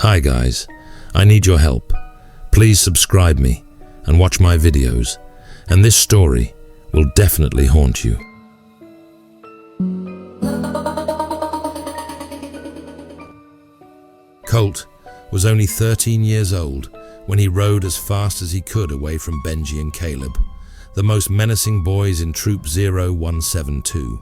Hi guys, I need your help. Please subscribe me and watch my videos, and this story will definitely haunt you. Colt was only 13 years old when he rode as fast as he could away from Benji and Caleb, the most menacing boys in Troop 0172.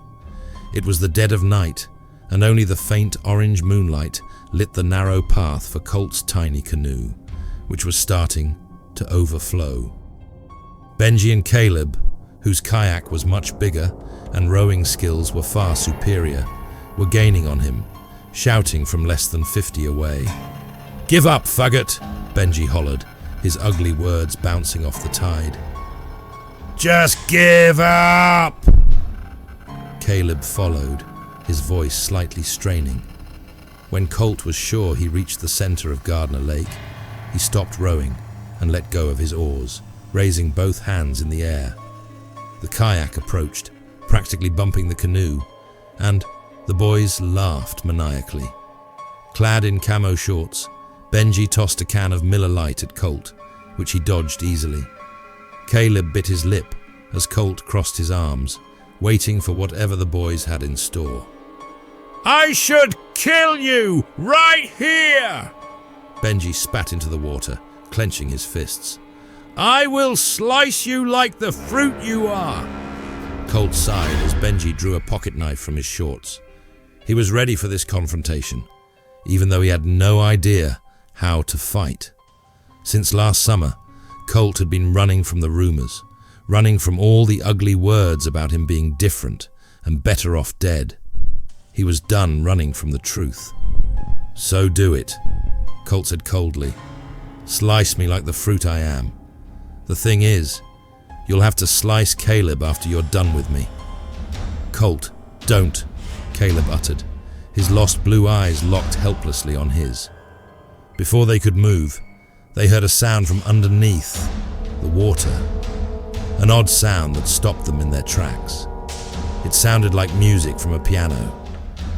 It was the dead of night, and only the faint orange moonlight lit the narrow path for Colt's tiny canoe, which was starting to overflow. Benji and Caleb, whose kayak was much bigger and rowing skills were far superior, were gaining on him, shouting from less than 50 away. "Give up, faggot!" Benji hollered, his ugly words bouncing off the tide. "Just give up!" Caleb followed, his voice slightly straining. When Colt was sure he reached the center of Gardner Lake, he stopped rowing and let go of his oars, raising both hands in the air. The kayak approached, practically bumping the canoe, and the boys laughed maniacally. Clad in camo shorts, Benji tossed a can of Miller Lite at Colt, which he dodged easily. Caleb bit his lip as Colt crossed his arms, waiting for whatever the boys had in store. "I should kill you right here!" Benji spat into the water, clenching his fists. "I will slice you like the fruit you are!" Colt sighed as Benji drew a pocket knife from his shorts. He was ready for this confrontation, even though he had no idea how to fight. Since last summer, Colt had been running from the rumors, running from all the ugly words about him being different and better off dead. He was done running from the truth. "So do it," Colt said coldly. "Slice me like the fruit I am. The thing is, you'll have to slice Caleb after you're done with me." "Colt, don't," Caleb uttered, his lost blue eyes locked helplessly on his. Before they could move, they heard a sound from underneath the water, an odd sound that stopped them in their tracks. It sounded like music from a piano,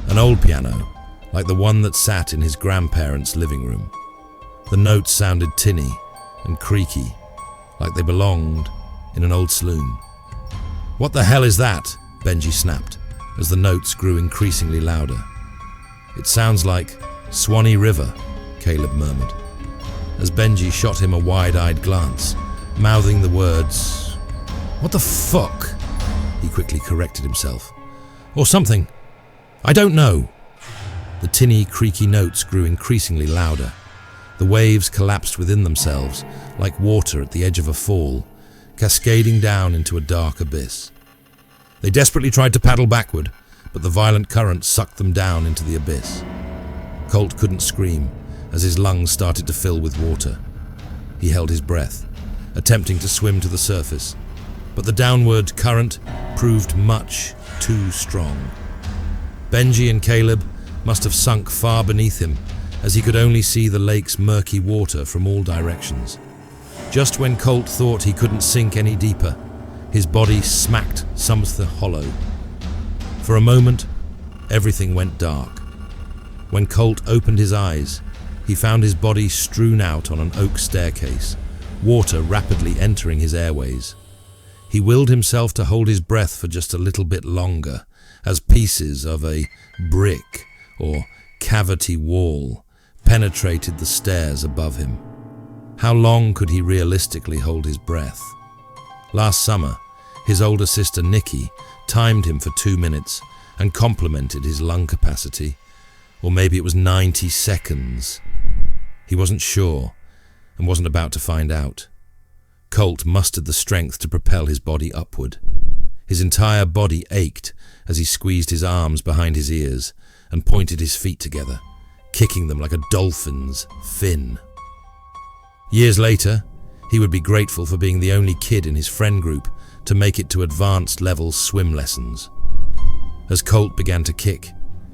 an old piano, like the one that sat in his grandparents' living room. The notes sounded tinny and creaky, like they belonged in an old saloon. "What the hell is that?" Benji snapped, as the notes grew increasingly louder. "It sounds like Swanee River," Caleb murmured, as Benji shot him a wide-eyed glance, mouthing the words, "What the fuck?" He quickly corrected himself. "Or something. I don't know." The tinny, creaky notes grew increasingly louder. The waves collapsed within themselves, like water at the edge of a fall, cascading down into a dark abyss. They desperately tried to paddle backward, but the violent current sucked them down into the abyss. Colt couldn't scream, as his lungs started to fill with water. He held his breath, attempting to swim to the surface, but the downward current proved much too strong. Benji and Caleb must have sunk far beneath him, as he could only see the lake's murky water from all directions. Just when Colt thought he couldn't sink any deeper, his body smacked something hollow. For a moment, everything went dark. When Colt opened his eyes, he found his body strewn out on an oak staircase, water rapidly entering his airways. He willed himself to hold his breath for just a little bit longer, as pieces of a brick or cavity wall penetrated the stairs above him. How long could he realistically hold his breath? Last summer, his older sister Nikki timed him for 2 minutes and complimented his lung capacity, or maybe it was 90 seconds. He wasn't sure and wasn't about to find out. Colt mustered the strength to propel his body upward. His entire body ached as he squeezed his arms behind his ears and pointed his feet together, kicking them like a dolphin's fin. Years later, he would be grateful for being the only kid in his friend group to make it to advanced level swim lessons. As Colt began to kick,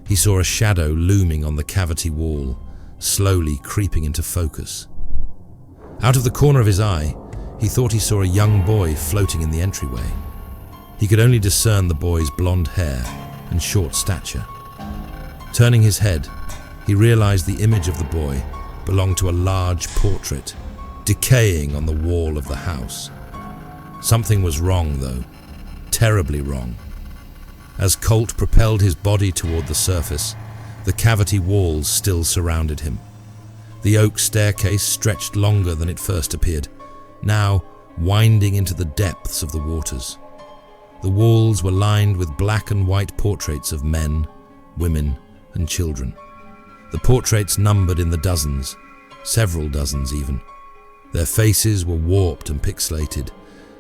he saw a shadow looming on the cavity wall, slowly creeping into focus. Out of the corner of his eye, he thought he saw a young boy floating in the entryway. He could only discern the boy's blonde hair and short stature. Turning his head, he realized the image of the boy belonged to a large portrait, decaying on the wall of the house. Something was wrong, though, terribly wrong. As Colt propelled his body toward the surface, the cavity walls still surrounded him. The oak staircase stretched longer than it first appeared, now winding into the depths of the waters. The walls were lined with black and white portraits of men, women, and children. The portraits numbered in the dozens, several dozens even. Their faces were warped and pixelated.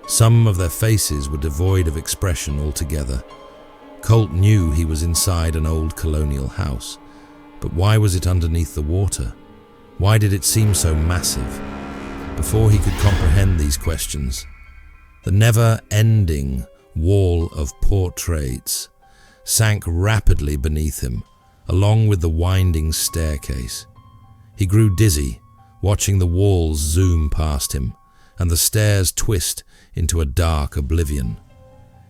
Some of their faces were devoid of expression altogether. Colt knew he was inside an old colonial house, but why was it underneath the water? Why did it seem so massive? Before he could comprehend these questions, the never-ending wall of portraits sank rapidly beneath him, along with the winding staircase. He grew dizzy, watching the walls zoom past him, and the stairs twist into a dark oblivion.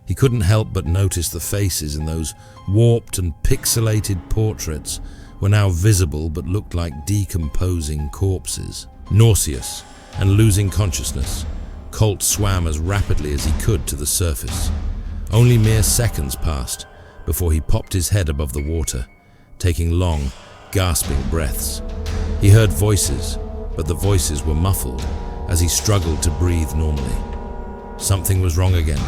He couldn't help but notice the faces in those warped and pixelated portraits were now visible but looked like decomposing corpses. Nauseous and losing consciousness, Colt swam as rapidly as he could to the surface. Only mere seconds passed before he popped his head above the water, taking long, gasping breaths. He heard voices, but the voices were muffled as he struggled to breathe normally. Something was wrong again.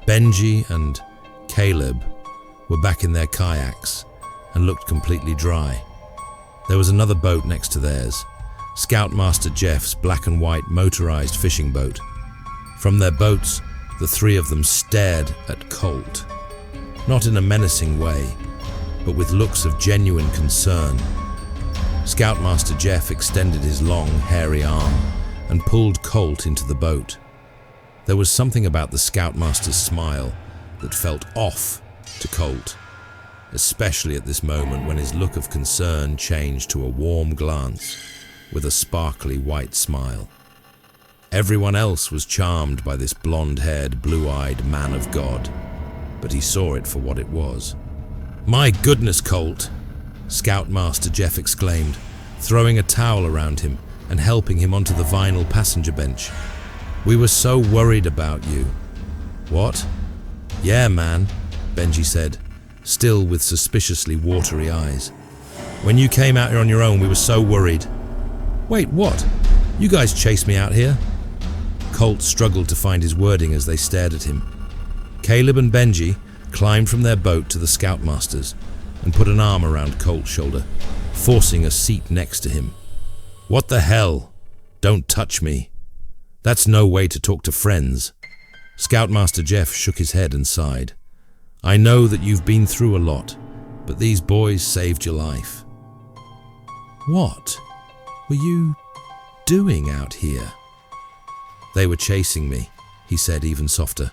Benji and Caleb were back in their kayaks and looked completely dry. There was another boat next to theirs, Scoutmaster Jeff's black and white motorized fishing boat. From their boats, the three of them stared at Colt, not in a menacing way, but with looks of genuine concern. Scoutmaster Jeff extended his long, hairy arm and pulled Colt into the boat. There was something about the Scoutmaster's smile that felt off to Colt, especially at this moment when his look of concern changed to a warm glance with a sparkly white smile. Everyone else was charmed by this blonde-haired, blue-eyed man of God, but he saw it for what it was. "My goodness, Colt!" Scoutmaster Jeff exclaimed, throwing a towel around him and helping him onto the vinyl passenger bench. "We were so worried about you." "What?" "Yeah, man," Benji said, still with suspiciously watery eyes. "When you came out here on your own, we were so worried." "Wait, what? You guys chased me out here?" Colt struggled to find his wording as they stared at him. Caleb and Benji climbed from their boat to the Scoutmasters and put an arm around Colt's shoulder, forcing a seat next to him. "What the hell? Don't touch me. That's no way to talk to friends." Scoutmaster Jeff shook his head and sighed. "I know that you've been through a lot, but these boys saved your life." "What were you doing out here?" "They were chasing me," he said even softer.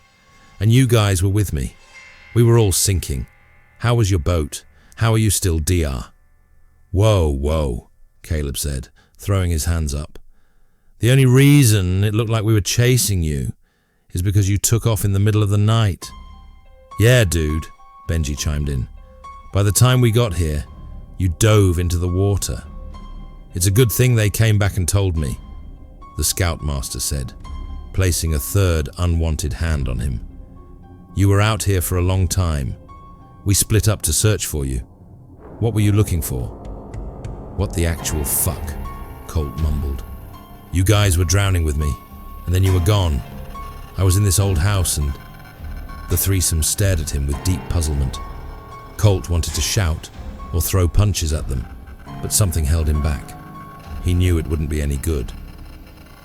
"And you guys were with me. We were all sinking. How was your boat? How are you still, DR?" Whoa, Caleb said, throwing his hands up. "The only reason it looked like we were chasing you is because you took off in the middle of the night." "Yeah, dude," Benji chimed in. "By the time we got here, you dove into the water. It's a good thing they came back and told me," the Scoutmaster said, placing a third unwanted hand on him. "You were out here for a long time. We split up to search for you. What were you looking for?" "What the actual fuck?" Colt mumbled. "You guys were drowning with me, and then you were gone. I was in this old house and..." The threesome stared at him with deep puzzlement. Colt wanted to shout or throw punches at them, but something held him back. He knew it wouldn't be any good.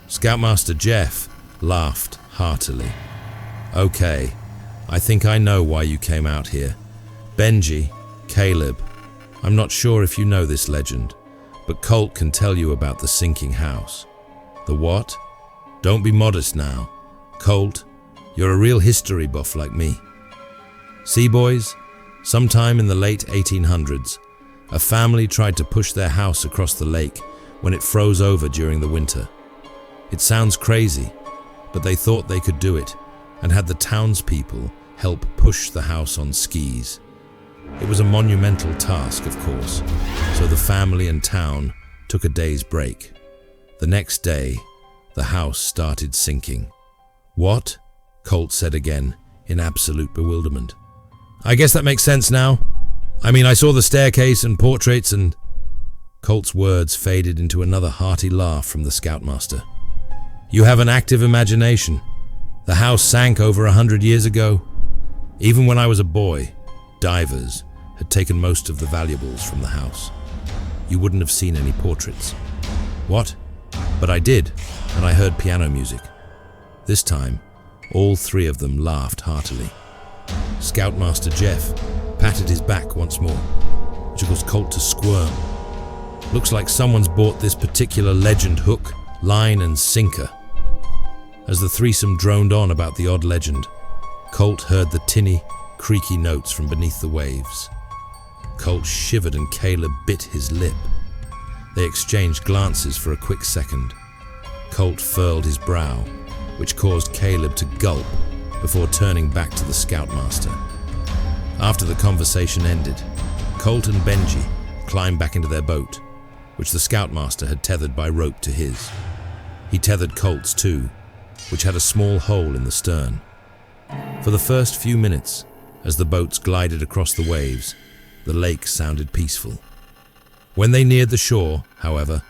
Scoutmaster Jeff laughed heartily. "Okay, I think I know why you came out here. Benji, Caleb, I'm not sure if you know this legend, but Colt can tell you about the sinking house." "The what?" "Don't be modest now. Colt, you're a real history buff like me. See, boys, sometime in the late 1800s, a family tried to push their house across the lake when it froze over during the winter. It sounds crazy, but they thought they could do it and had the townspeople help push the house on skis. It was a monumental task, of course, so the family and town took a day's break. The next day, the house started sinking. "What?" Colt said again, in absolute bewilderment. "I guess that makes sense now. I mean, I saw the staircase and portraits and—" Colt's words faded into another hearty laugh from the Scoutmaster. "You have an active imagination. The house sank over 100 years ago. Even when I was a boy, divers had taken most of the valuables from the house. You wouldn't have seen any portraits." "What?" "But I did, and I heard piano music." This time, all three of them laughed heartily. Scoutmaster Jeff patted his back once more, which caused Colt to squirm. "Looks like someone's bought this particular legend hook, line, and sinker." As the threesome droned on about the odd legend, Colt heard the tinny, creaky notes from beneath the waves. Colt shivered and Caleb bit his lip. They exchanged glances for a quick second. Colt furled his brow, which caused Caleb to gulp before turning back to the Scoutmaster. After the conversation ended, Colt and Benji climbed back into their boat, which the Scoutmaster had tethered by rope to his. He tethered Colt's too, which had a small hole in the stern. For the first few minutes, as the boats glided across the waves, the lake sounded peaceful. When they neared the shore, however,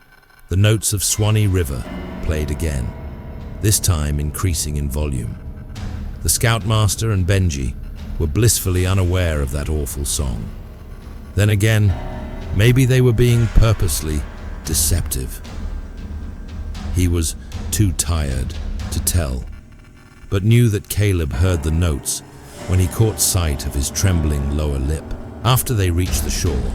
the notes of Swanee River played again, this time increasing in volume. The Scoutmaster and Benji were blissfully unaware of that awful song. Then again, maybe they were being purposely deceptive. He was too tired to tell, but knew that Caleb heard the notes when he caught sight of his trembling lower lip. After they reached the shore,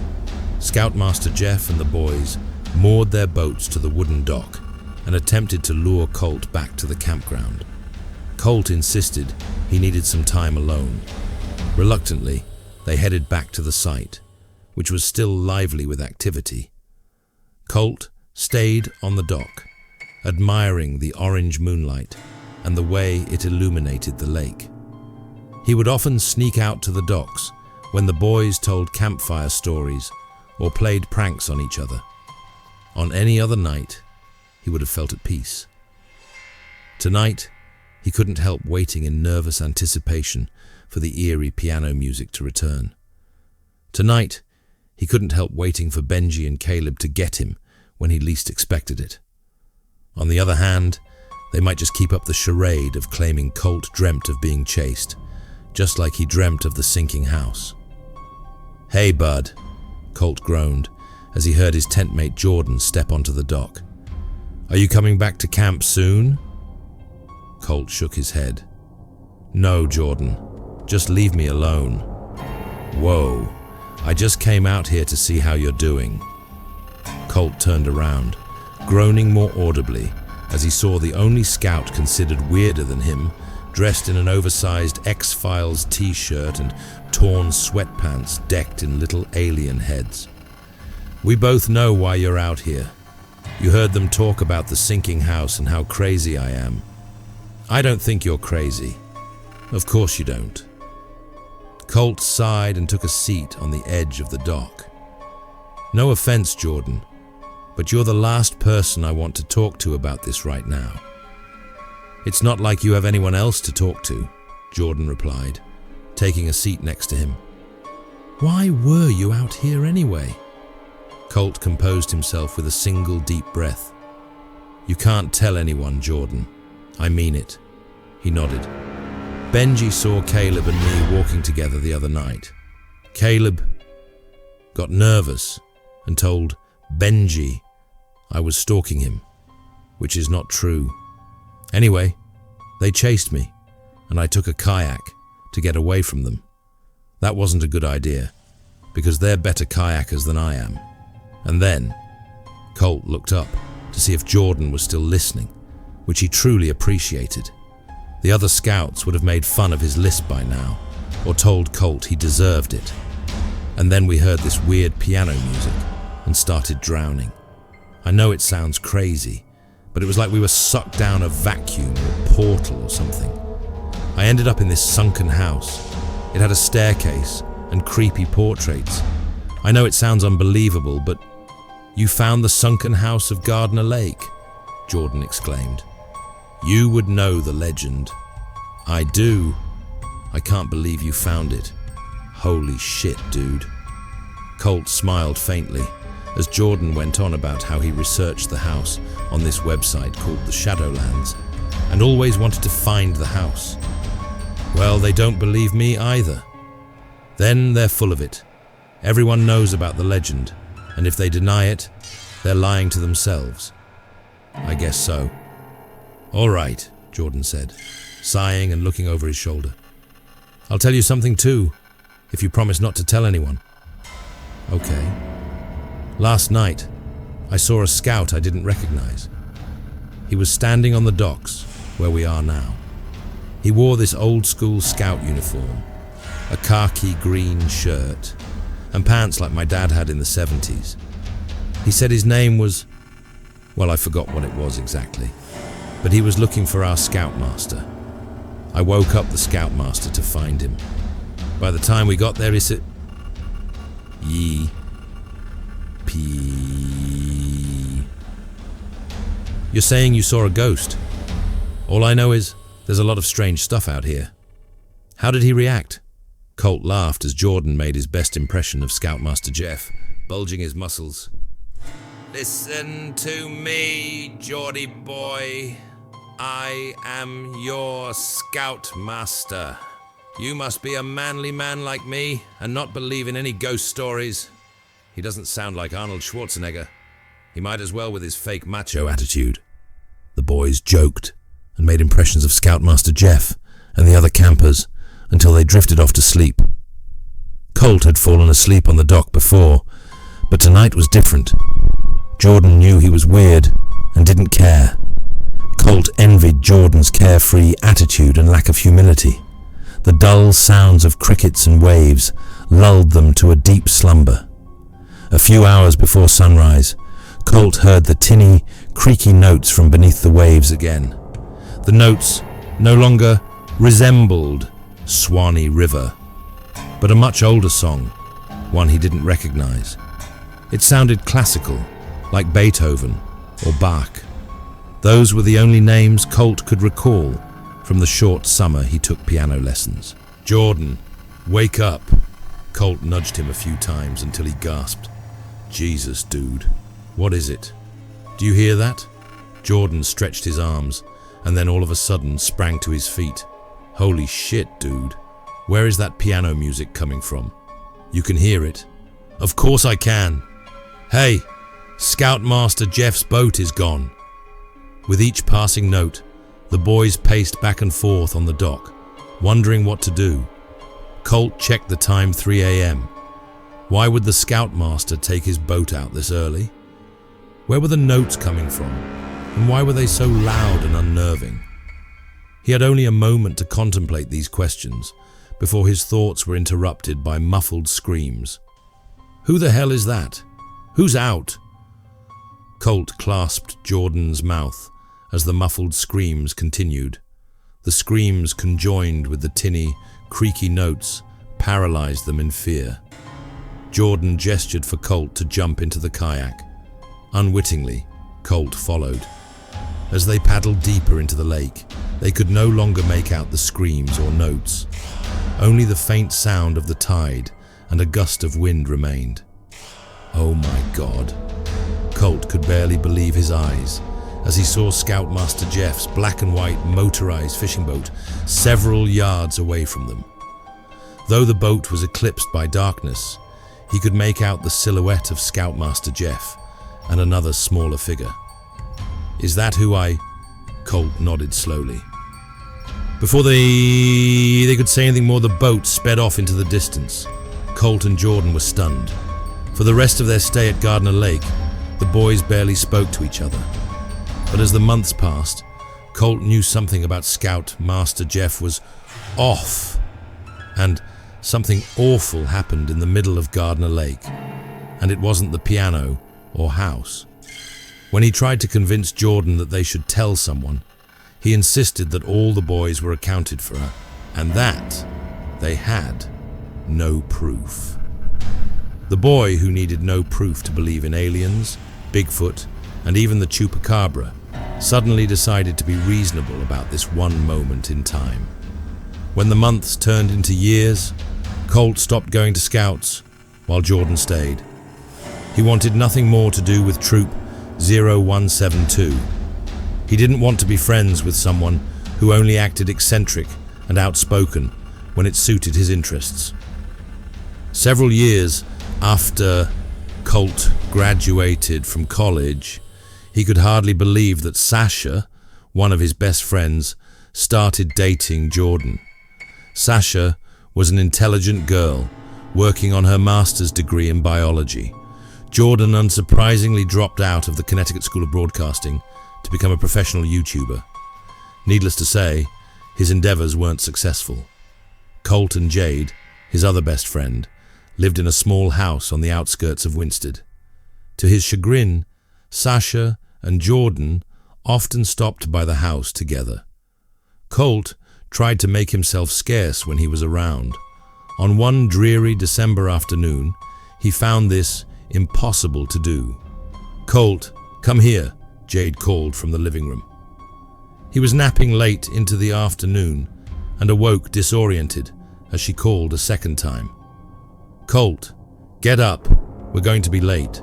Scoutmaster Jeff and the boys moored their boats to the wooden dock and attempted to lure Colt back to the campground. Colt insisted he needed some time alone. Reluctantly, they headed back to the site, which was still lively with activity. Colt stayed on the dock, admiring the orange moonlight and the way it illuminated the lake. He would often sneak out to the docks when the boys told campfire stories or played pranks on each other. On any other night, he would have felt at peace. Tonight, he couldn't help waiting in nervous anticipation for the eerie piano music to return. Tonight, he couldn't help waiting for Benji and Caleb to get him when he least expected it. On the other hand, they might just keep up the charade of claiming Colt dreamt of being chased, just like he dreamt of the sinking house. "Hey, bud," Colt groaned as he heard his tent mate Jordan step onto the dock. "Are you coming back to camp soon?" Colt shook his head. "No, Jordan. Just leave me alone." "Whoa, I just came out here to see how you're doing." Colt turned around, groaning more audibly as he saw the only scout considered weirder than him, dressed in an oversized X-Files t-shirt and torn sweatpants decked in little alien heads. "We both know why you're out here. You heard them talk about the sinking house and how crazy I am. I don't think you're crazy. Of course you don't." Colt sighed and took a seat on the edge of the dock. "No offense, Jordan, but you're the last person I want to talk to about this right now." "It's not like you have anyone else to talk to," Jordan replied, taking a seat next to him. "Why were you out here anyway?" Colt composed himself with a single deep breath. "You can't tell anyone, Jordan. I mean it." He nodded. "Benji saw Caleb and me walking together the other night. Caleb got nervous and told Benji I was stalking him, which is not true. Anyway, they chased me, and I took a kayak to get away from them. That wasn't a good idea, because they're better kayakers than I am." And then, Colt looked up to see if Jordan was still listening, which he truly appreciated. The other scouts would have made fun of his lisp by now, or told Colt he deserved it. And then we heard this weird piano music and started drowning. I know it sounds crazy, but it was like we were sucked down a vacuum or portal or something. I ended up in this sunken house. It had a staircase and creepy portraits. I know it sounds unbelievable, but "You found the sunken house of Gardner Lake," Jordan exclaimed. "You would know the legend." "I do. I can't believe you found it. Holy shit, dude." Colt smiled faintly as Jordan went on about how he researched the house on this website called the Shadowlands and always wanted to find the house. "Well, they don't believe me either. Then they're full of it. Everyone knows about the legend, and if they deny it, they're lying to themselves." "I guess so." "All right," Jordan said, sighing and looking over his shoulder. "I'll tell you something too, if you promise not to tell anyone." "Okay." "Last night, I saw a scout I didn't recognize. He was standing on the docks where we are now. He wore this old-school scout uniform, a khaki green shirt, and pants like my dad had in the 70s. He said his name was, well, I forgot what it was exactly, but he was looking for our scoutmaster. I woke up the scoutmaster to find him. By the time we got there, he said, You're saying you saw a ghost? All I know is there's a lot of strange stuff out here." "How did he react?" Colt laughed as Jordan made his best impression of Scoutmaster Jeff, bulging his muscles. "Listen to me, Geordie boy. I am your Scoutmaster. You must be a manly man like me and not believe in any ghost stories." He doesn't sound like Arnold Schwarzenegger. He might as well with his fake macho attitude. The boys joked and made impressions of Scoutmaster Jeff and the other campers until they drifted off to sleep. Colt had fallen asleep on the dock before, but tonight was different. Jordan knew he was weird and didn't care. Colt envied Jordan's carefree attitude and lack of humility. The dull sounds of crickets and waves lulled them to a deep slumber. A few hours before sunrise, Colt heard the tinny, creaky notes from beneath the waves again. The notes no longer resembled Swanee River, but a much older song, one he didn't recognize. It sounded classical, like Beethoven or Bach. Those were the only names Colt could recall from the short summer he took piano lessons. "Jordan, wake up!" Colt nudged him a few times until he gasped. "Jesus, dude. What is it? Do you hear that?" Jordan stretched his arms and then all of a sudden sprang to his feet. "Holy shit, dude. Where is that piano music coming from? You can hear it." "Of course I can. Hey, Scoutmaster Jeff's boat is gone." With each passing note, the boys paced back and forth on the dock, wondering what to do. Colt checked the time, 3 a.m. Why would the Scoutmaster take his boat out this early? Where were the notes coming from, and why were they so loud and unnerving? He had only a moment to contemplate these questions before his thoughts were interrupted by muffled screams. "Who the hell is that? Who's out?" Colt clasped Jordan's mouth as the muffled screams continued. The screams conjoined with the tinny, creaky notes paralyzed them in fear. Jordan gestured for Colt to jump into the kayak. Unwittingly, Colt followed. As they paddled deeper into the lake, they could no longer make out the screams or notes. Only the faint sound of the tide and a gust of wind remained. Oh my God. Colt could barely believe his eyes as he saw Scoutmaster Jeff's black and white motorized fishing boat several yards away from them. Though the boat was eclipsed by darkness, he could make out the silhouette of Scoutmaster Jeff and another smaller figure. "Is that who I—" Colt nodded slowly. Before they could say anything more, the boat sped off into the distance. Colt and Jordan were stunned. For the rest of their stay at Gardner Lake, the boys barely spoke to each other. But as the months passed, Colt knew something about Scoutmaster Jeff was off, and something awful happened in the middle of Gardner Lake, and it wasn't the piano or house. When he tried to convince Jordan that they should tell someone, he insisted that all the boys were accounted for, and that they had no proof. The boy who needed no proof to believe in aliens, Bigfoot, and even the chupacabra, suddenly decided to be reasonable about this one moment in time. When the months turned into years, Colt stopped going to scouts while Jordan stayed. He wanted nothing more to do with Troop 0172. He didn't want to be friends with someone who only acted eccentric and outspoken when it suited his interests. Several years after Colt graduated from college, he could hardly believe that Sasha, one of his best friends, started dating Jordan. Sasha was an intelligent girl working on her master's degree in biology. Jordan unsurprisingly dropped out of the Connecticut School of Broadcasting to become a professional YouTuber. Needless to say, his endeavors weren't successful. Colt and Jade, his other best friend, lived in a small house on the outskirts of Winsted. To his chagrin, Sasha and Jordan often stopped by the house together. Colt tried to make himself scarce when he was around. On one dreary December afternoon, he found this impossible to do. "Colt, come here," Jade called from the living room. He was napping late into the afternoon and awoke disoriented as she called a second time. "Colt, get up, we're going to be late."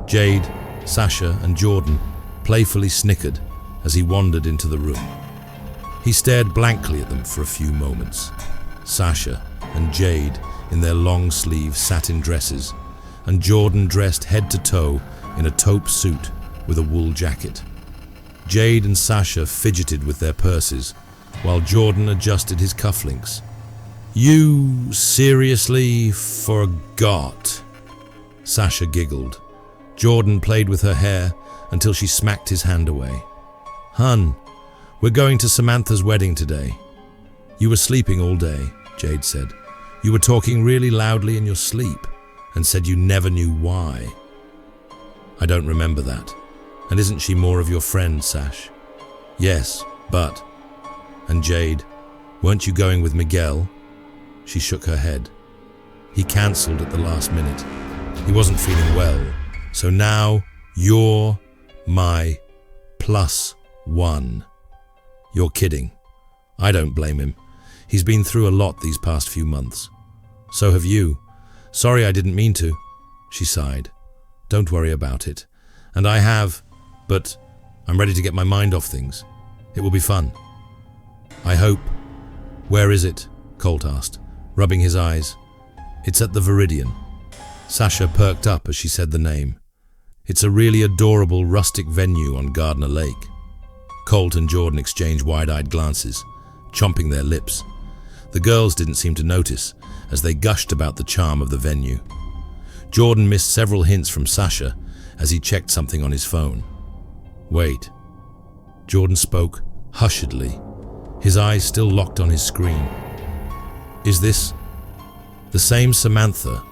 Jade, Sasha, and Jordan playfully snickered as he wandered into the room. He stared blankly at them for a few moments. Sasha and Jade in their long-sleeve satin dresses, and Jordan dressed head to toe in a taupe suit with a wool jacket. Jade and Sasha fidgeted with their purses, while Jordan adjusted his cufflinks. "You seriously forgot?" Sasha giggled. Jordan played with her hair until she smacked his hand away. "Hun, we're going to Samantha's wedding today." "You were sleeping all day," Jade said. "You were talking really loudly in your sleep and said you never knew why." "I don't remember that. And isn't she more of your friend, Sash?" "Yes, but..." "And Jade, weren't you going with Miguel?" She shook her head. "He cancelled at the last minute. He wasn't feeling well. So now you're my +1. "You're kidding." "I don't blame him. He's been through a lot these past few months. So have you. Sorry I didn't mean to." She sighed. "Don't worry about it. And I have, but I'm ready to get my mind off things. It will be fun." "I hope." "Where is it?" Colt asked, rubbing his eyes. "It's at the Viridian." Sasha perked up as she said the name. "It's a really adorable rustic venue on Gardner Lake." Colt and Jordan exchanged wide-eyed glances, chomping their lips. The girls didn't seem to notice as they gushed about the charm of the venue. Jordan missed several hints from Sasha as he checked something on his phone. "Wait." Jordan spoke hushedly, his eyes still locked on his screen. "Is this the same Samantha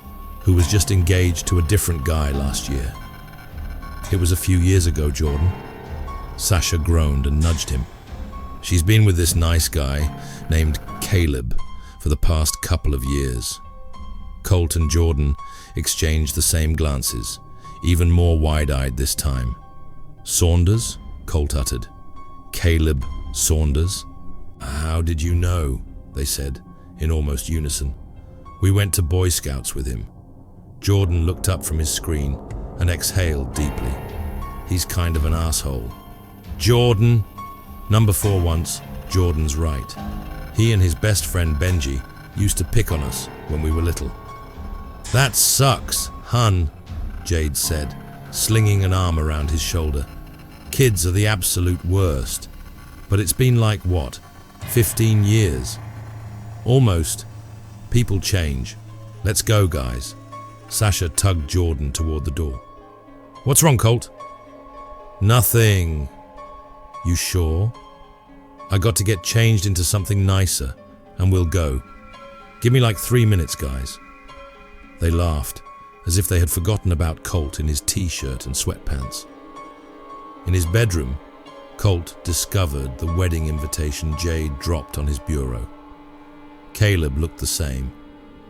who was just engaged to a different guy last year?" "It was a few years ago, Jordan." Sasha groaned and nudged him. "She's been with this nice guy named Caleb for the past couple of years." Colt and Jordan exchanged the same glances, even more wide-eyed this time. "Saunders?" Colt uttered. "Caleb Saunders?" "How did you know?" they said, in almost unison. "We went to Boy Scouts with him." Jordan looked up from his screen and exhaled deeply. "He's kind of an asshole." "Jordan!" Number 4 once, Jordan's right. He and his best friend Benji used to pick on us when we were little. "That sucks, hun," Jade said, slinging an arm around his shoulder. "Kids are the absolute worst. But it's been like, what, 15 years? Almost. People change. Let's go, guys." Sasha tugged Jordan toward the door. "What's wrong, Colt?" "Nothing." "You sure?" "I got to get changed into something nicer, and we'll go. Give me like 3 minutes, guys." They laughed, as if they had forgotten about Colt in his t-shirt and sweatpants. In his bedroom, Colt discovered the wedding invitation Jade dropped on his bureau. Caleb looked the same,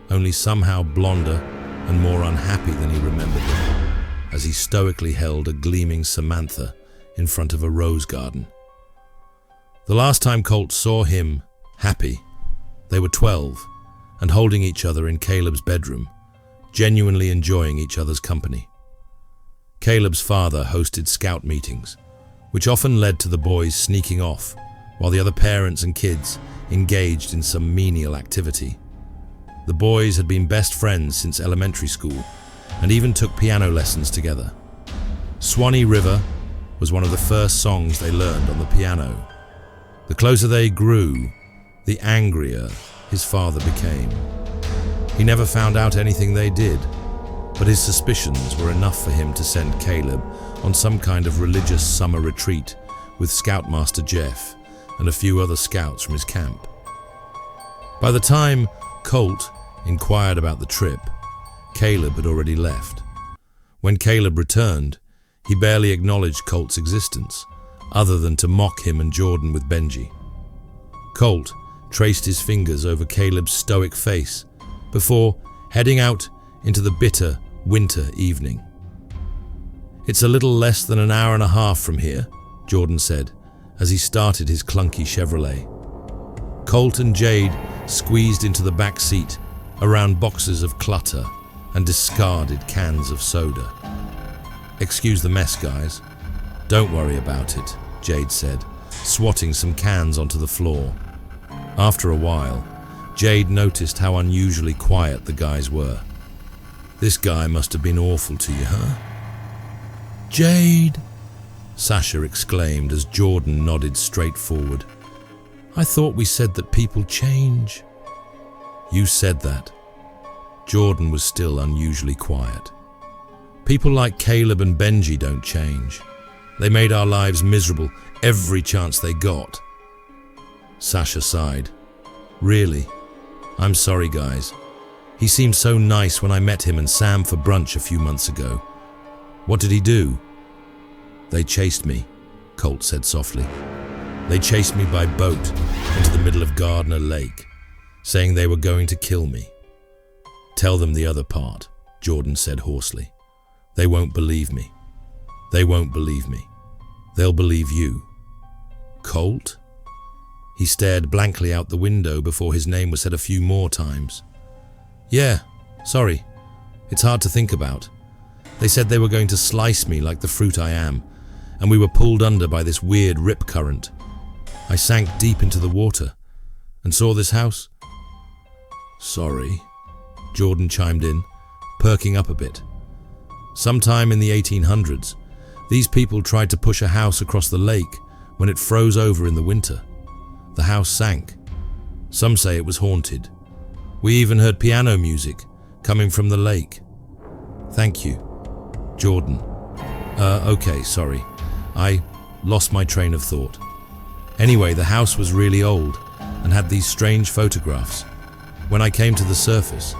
only somehow blonder and more unhappy than he remembered him, as he stoically held a gleaming Samantha in front of a rose garden. The last time Colt saw him happy, they were 12 and holding each other in Caleb's bedroom, genuinely enjoying each other's company. Caleb's father hosted scout meetings, which often led to the boys sneaking off while the other parents and kids engaged in some menial activity. The boys had been best friends since elementary school and even took piano lessons together. Swanee River was one of the first songs they learned on the piano. The closer they grew, the angrier his father became. He never found out anything they did, but his suspicions were enough for him to send Caleb on some kind of religious summer retreat with Scoutmaster Jeff and a few other scouts from his camp. By the time Colt inquired about the trip, Caleb had already left. When Caleb returned, he barely acknowledged Colt's existence, other than to mock him and Jordan with Benji. Colt traced his fingers over Caleb's stoic face before heading out into the bitter winter evening. "It's a little less than an hour and a half from here," Jordan said as he started his clunky Chevrolet. Colt and Jade squeezed into the back seat around boxes of clutter and discarded cans of soda. "Excuse the mess, guys. Don't worry about it," Jade said, swatting some cans onto the floor. After a while, Jade noticed how unusually quiet the guys were. "This guy must have been awful to you, huh?" "Jade!" Sasha exclaimed as Jordan nodded straight forward. "I thought we said that people change." "You said that." Jordan was still unusually quiet. "People like Caleb and Benji don't change. They made our lives miserable every chance they got." Sasha sighed. "Really? I'm sorry, guys. He seemed so nice when I met him and Sam for brunch a few months ago. What did he do?" "They chased me," Colt said softly. "They chased me by boat into the middle of Gardner Lake, saying they were going to kill me." "Tell them the other part," Jordan said hoarsely. "They won't believe me. They won't believe me. They'll believe you." "Colt?" He stared blankly out the window before his name was said a few more times. "Yeah, sorry. It's hard to think about. They said they were going to slice me like the fruit I am, and we were pulled under by this weird rip current. I sank deep into the water and saw this house." "Sorry," Jordan chimed in, perking up a bit. "Sometime in the 1800s, these people tried to push a house across the lake when it froze over in the winter. The house sank. Some say it was haunted. We even heard piano music coming from the lake." "Thank you." Jordan. Okay, sorry. I lost my train of thought. Anyway, the house was really old and had these strange photographs. When I came to the surface,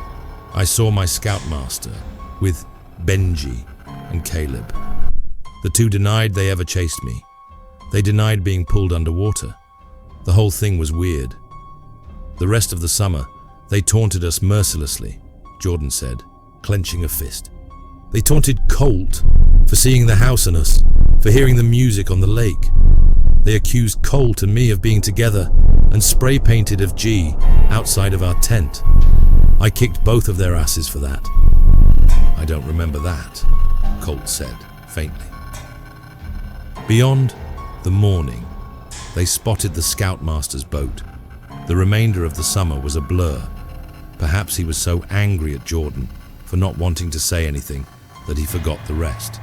I saw my scoutmaster with Benji and Caleb. The two denied they ever chased me. They denied being pulled underwater. The whole thing was weird. The rest of the summer, they taunted us mercilessly, Jordan said, clenching a fist. They taunted Colt for seeing the house and us, for hearing the music on the lake. They accused Colt and me of being together and spray painted of G outside of our tent. I kicked both of their asses for that. I don't remember that, Colt said faintly. Beyond the morning, they spotted the Scoutmaster's boat. The remainder of the summer was a blur. Perhaps he was so angry at Jordan for not wanting to say anything that he forgot the rest.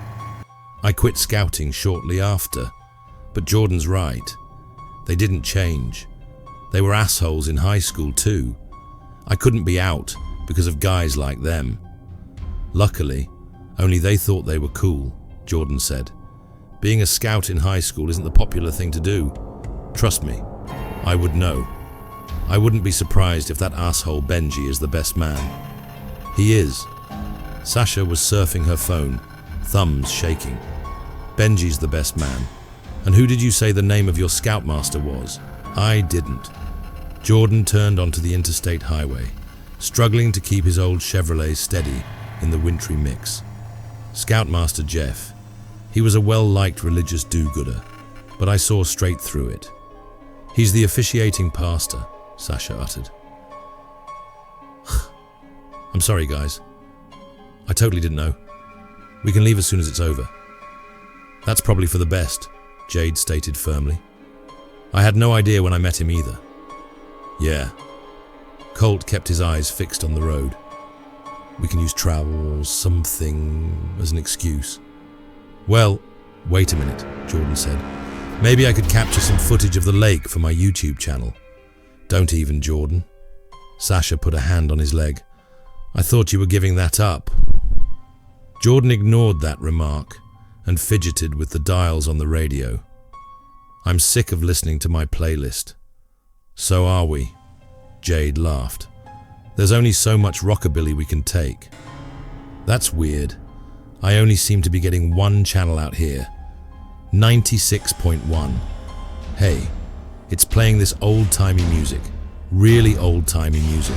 I quit scouting shortly after, but Jordan's right. They didn't change. They were assholes in high school too. I couldn't be out because of guys like them. Luckily, only they thought they were cool, Jordan said. Being a scout in high school isn't the popular thing to do. Trust me, I would know. I wouldn't be surprised if that asshole Benji is the best man. He is. Sasha was surfing her phone, thumbs shaking. Benji's the best man. And who did you say the name of your scoutmaster was? I didn't. Jordan turned onto the interstate highway, struggling to keep his old Chevrolet steady in the wintry mix. Scoutmaster Jeff, he was a well-liked religious do-gooder, but I saw straight through it. He's the officiating pastor, Sasha uttered. I'm sorry, guys. I totally didn't know. We can leave as soon as it's over. That's probably for the best, Jade stated firmly. I had no idea when I met him either. Yeah. Colt kept his eyes fixed on the road. We can use travel or something as an excuse. Well, wait a minute, Jordan said. Maybe I could capture some footage of the lake for my YouTube channel. Don't even, Jordan. Sasha put a hand on his leg. I thought you were giving that up. Jordan ignored that remark and fidgeted with the dials on the radio. I'm sick of listening to my playlist. So are we. Jade laughed. There's only so much rockabilly we can take. That's weird. I only seem to be getting one channel out here. 96.1. Hey, it's playing this old-timey music. Really old-timey music.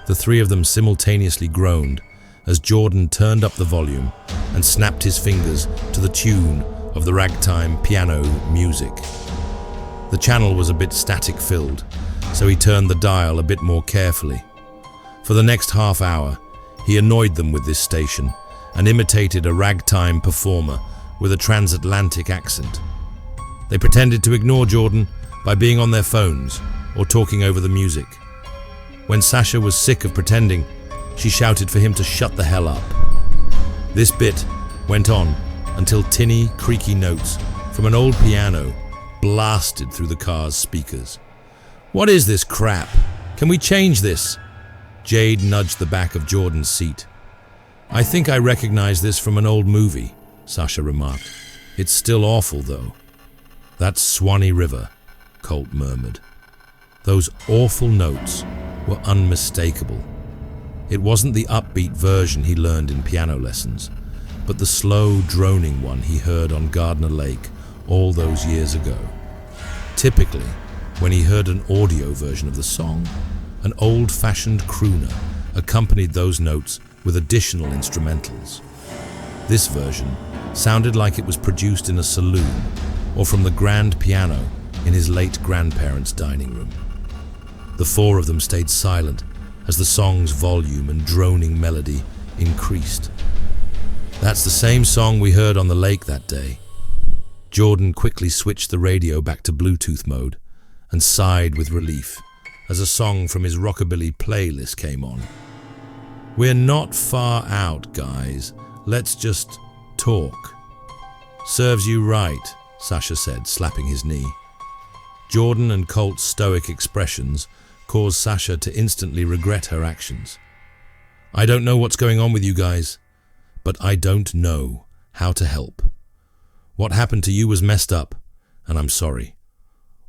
The three of them simultaneously groaned as Jordan turned up the volume and snapped his fingers to the tune of the ragtime piano music. The channel was a bit static-filled, so he turned the dial a bit more carefully. For the next half hour, he annoyed them with this station and imitated a ragtime performer with a transatlantic accent. They pretended to ignore Jordan by being on their phones or talking over the music. When Sasha was sick of pretending, she shouted for him to shut the hell up. This bit went on until tinny, creaky notes from an old piano blasted through the car's speakers. What is this crap? Can we change this? Jade nudged the back of Jordan's seat. I think I recognize this from an old movie, Sasha remarked. It's still awful, though. That's Swanee River, Colt murmured. Those awful notes were unmistakable. It wasn't the upbeat version he learned in piano lessons, but the slow, droning one he heard on Gardner Lake all those years ago. Typically, when he heard an audio version of the song, an old-fashioned crooner accompanied those notes with additional instrumentals. This version sounded like it was produced in a saloon or from the grand piano in his late grandparents' dining room. The four of them stayed silent as the song's volume and droning melody increased. That's the same song we heard on the lake that day. Jordan quickly switched the radio back to Bluetooth mode and sighed with relief as a song from his rockabilly playlist came on. We're not far out, guys. Let's just talk. Serves you right, Sasha said, slapping his knee. Jordan and Colt's stoic expressions caused Sasha to instantly regret her actions. I don't know what's going on with you guys, but I don't know how to help. What happened to you was messed up, and I'm sorry.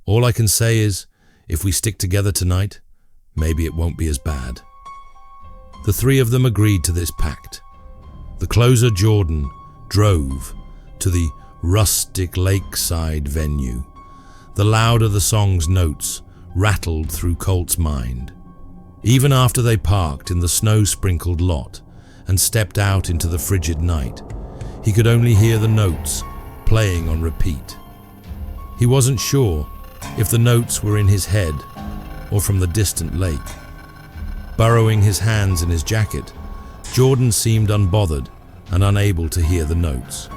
All I can say is, if we stick together tonight, maybe it won't be as bad. The three of them agreed to this pact. The closer, Jordan, drove to the rustic lakeside venue. The louder the song's notes rattled through Colt's mind. Even after they parked in the snow-sprinkled lot and stepped out into the frigid night, he could only hear the notes playing on repeat. He wasn't sure if the notes were in his head or from the distant lake. Burrowing his hands in his jacket, Jordan seemed unbothered and unable to hear the notes.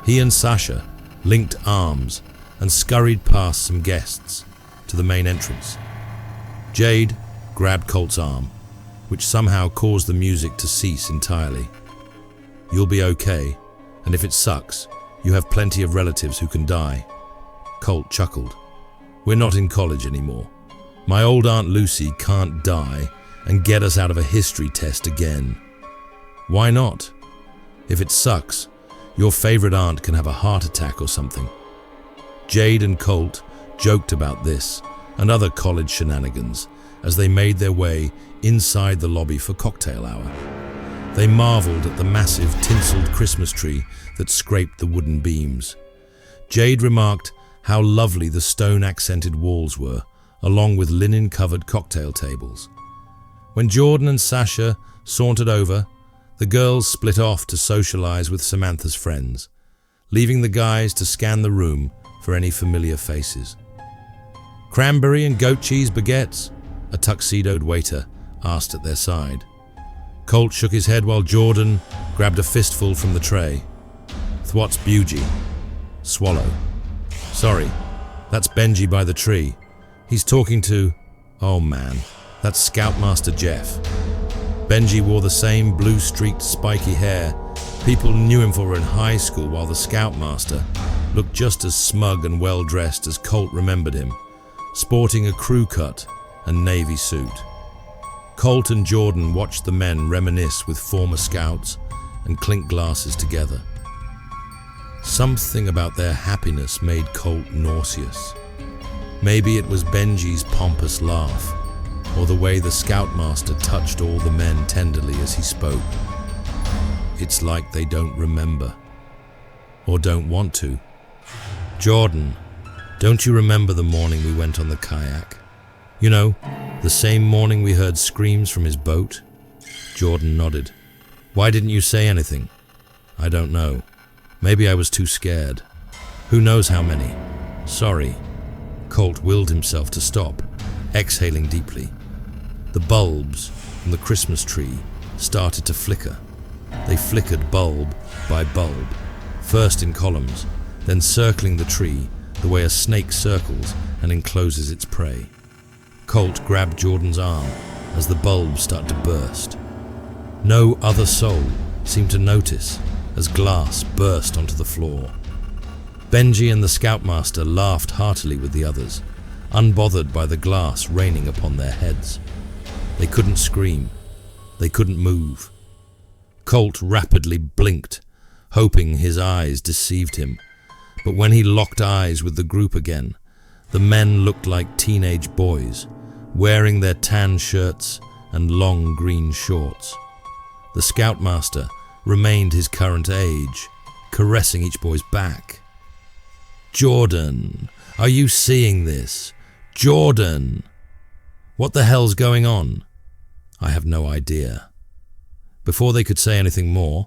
He and Sasha linked arms and scurried past some guests to the main entrance. Jade grabbed Colt's arm, which somehow caused the music to cease entirely. You'll be okay, and if it sucks, you have plenty of relatives who can die. Colt chuckled. We're not in college anymore. My old Aunt Lucy can't die and get us out of a history test again. Why not? If it sucks, your favorite aunt can have a heart attack or something. Jade and Colt joked about this and other college shenanigans as they made their way inside the lobby for cocktail hour. They marveled at the massive tinseled Christmas tree that scraped the wooden beams. Jade remarked how lovely the stone-accented walls were, along with linen-covered cocktail tables. When Jordan and Sasha sauntered over The girls split off to socialize with Samantha's friends, leaving the guys to scan the room for any familiar faces. "Cranberry and goat cheese baguettes?" a tuxedoed waiter asked at their side. Colt shook his head while Jordan grabbed a fistful from the tray. "Thwat's Bugie?" "Swallow." "Sorry, that's Benji by the tree. He's talking to..." "Oh man, that's Scoutmaster Jeff." Benji wore the same blue-streaked spiky hair people knew him for in high school, while the Scoutmaster looked just as smug and well-dressed as Colt remembered him, sporting a crew cut and navy suit. Colt and Jordan watched the men reminisce with former scouts and clink glasses together. Something about their happiness made Colt nauseous. Maybe it was Benji's pompous laugh, or the way the Scoutmaster touched all the men tenderly as he spoke. It's like they don't remember, or don't want to. "Jordan, don't you remember the morning we went on the kayak? You know, the same morning we heard screams from his boat?" Jordan nodded. "Why didn't you say anything?" "I don't know. Maybe I was too scared. Who knows how many? Sorry." Colt willed himself to stop, exhaling deeply. The bulbs from the Christmas tree started to flicker. They flickered bulb by bulb, first in columns, then circling the tree the way a snake circles and encloses its prey. Colt grabbed Jordan's arm as the bulbs started to burst. No other soul seemed to notice as glass burst onto the floor. Benji and the Scoutmaster laughed heartily with the others, unbothered by the glass raining upon their heads. They couldn't scream. They couldn't move. Colt rapidly blinked, hoping his eyes deceived him. But when he locked eyes with the group again, the men looked like teenage boys, wearing their tan shirts and long green shorts. The Scoutmaster remained his current age, caressing each boy's back. "Jordan, are you seeing this? Jordan! What the hell's going on?" "I have no idea." Before they could say anything more,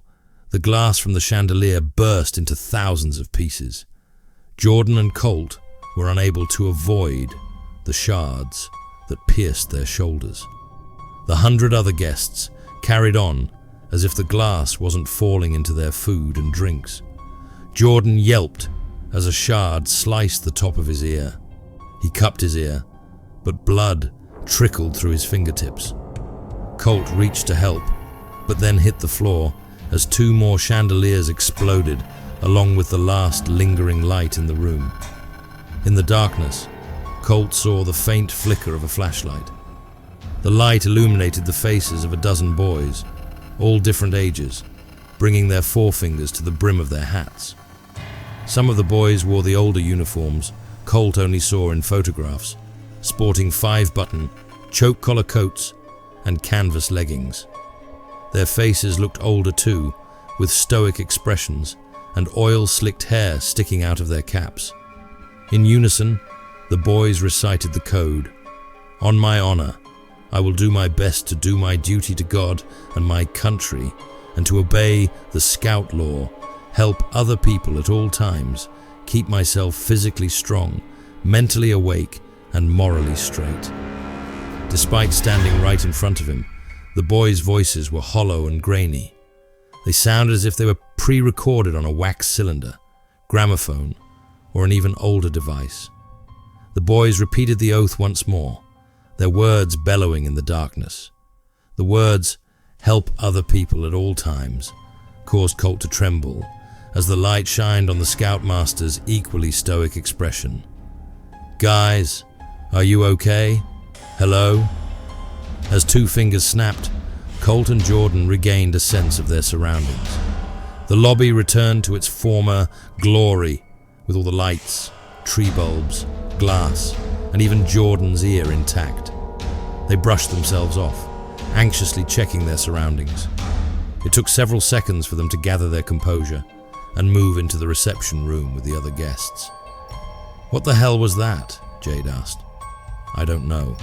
the glass from the chandelier burst into thousands of pieces. Jordan and Colt were unable to avoid the shards that pierced their shoulders. The 100 other guests carried on as if the glass wasn't falling into their food and drinks. Jordan yelped as a shard sliced the top of his ear. He cupped his ear, but blood trickled through his fingertips. Colt reached to help, but then hit the floor as 2 more chandeliers exploded along with the last lingering light in the room. In the darkness, Colt saw the faint flicker of a flashlight. The light illuminated the faces of a dozen boys, all different ages, bringing their forefingers to the brim of their hats. Some of the boys wore the older uniforms Colt only saw in photographs, sporting 5-button, choke collar coats and canvas leggings. Their faces looked older too, with stoic expressions and oil-slicked hair sticking out of their caps. In unison, the boys recited the code. "On my honor, I will do my best to do my duty to God and my country, and to obey the Scout law, help other people at all times, keep myself physically strong, mentally awake, and morally straight." Despite standing right in front of him, the boys' voices were hollow and grainy. They sounded as if they were pre-recorded on a wax cylinder, gramophone, or an even older device. The boys repeated the oath once more, their words bellowing in the darkness. The words, "help other people at all times," caused Colt to tremble as the light shined on the Scoutmaster's equally stoic expression. "Guys, are you okay? Hello?" As 2 fingers snapped, Colt and Jordan regained a sense of their surroundings. The lobby returned to its former glory, with all the lights, tree bulbs, glass, and even Jordan's ear intact. They brushed themselves off, anxiously checking their surroundings. It took several seconds for them to gather their composure and move into the reception room with the other guests. "What the hell was that?" Jade asked. "I don't know."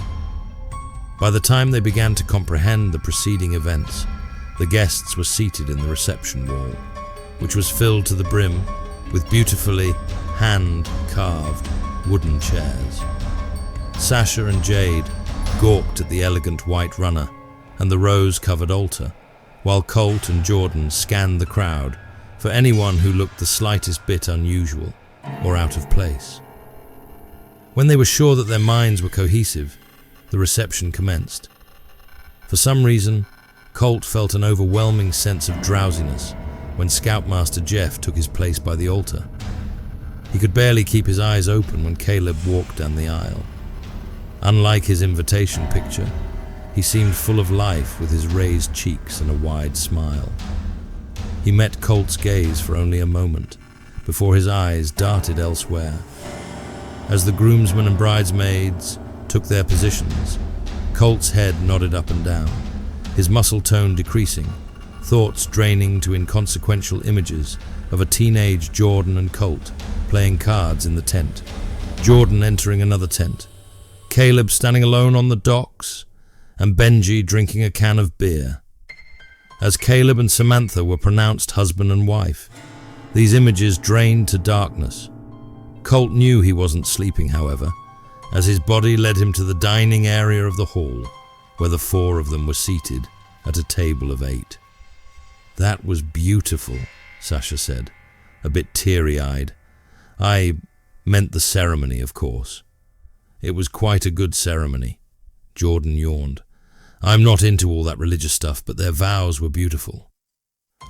By the time they began to comprehend the preceding events, The guests were seated in the reception wall, which was filled to the brim with beautifully hand-carved wooden chairs. Sasha and Jade gawked at the elegant white runner and the rose-covered altar, while Colt and Jordan scanned the crowd for anyone who looked the slightest bit unusual or out of place. When they were sure that their minds were cohesive, the reception commenced. For some reason, Colt felt an overwhelming sense of drowsiness when Scoutmaster Jeff took his place by the altar. He could barely keep his eyes open when Caleb walked down the aisle. Unlike his invitation picture, he seemed full of life with his raised cheeks and a wide smile. He met Colt's gaze for only a moment before his eyes darted elsewhere. As the groomsmen and bridesmaids took their positions, Colt's head nodded up and down, his muscle tone decreasing, thoughts draining to inconsequential images of a teenage Jordan and Colt playing cards in the tent, Jordan entering another tent, Caleb standing alone on the docks, and Benji drinking a can of beer. As Caleb and Samantha were pronounced husband and wife, these images drained to darkness. Colt knew he wasn't sleeping, however, as his body led him to the dining area of the hall, where the four of them were seated at a table of 8. "That was beautiful," Sasha said, a bit teary-eyed. "I meant the ceremony, of course." "It was quite a good ceremony." Jordan yawned. "I'm not into all that religious stuff, but their vows were beautiful."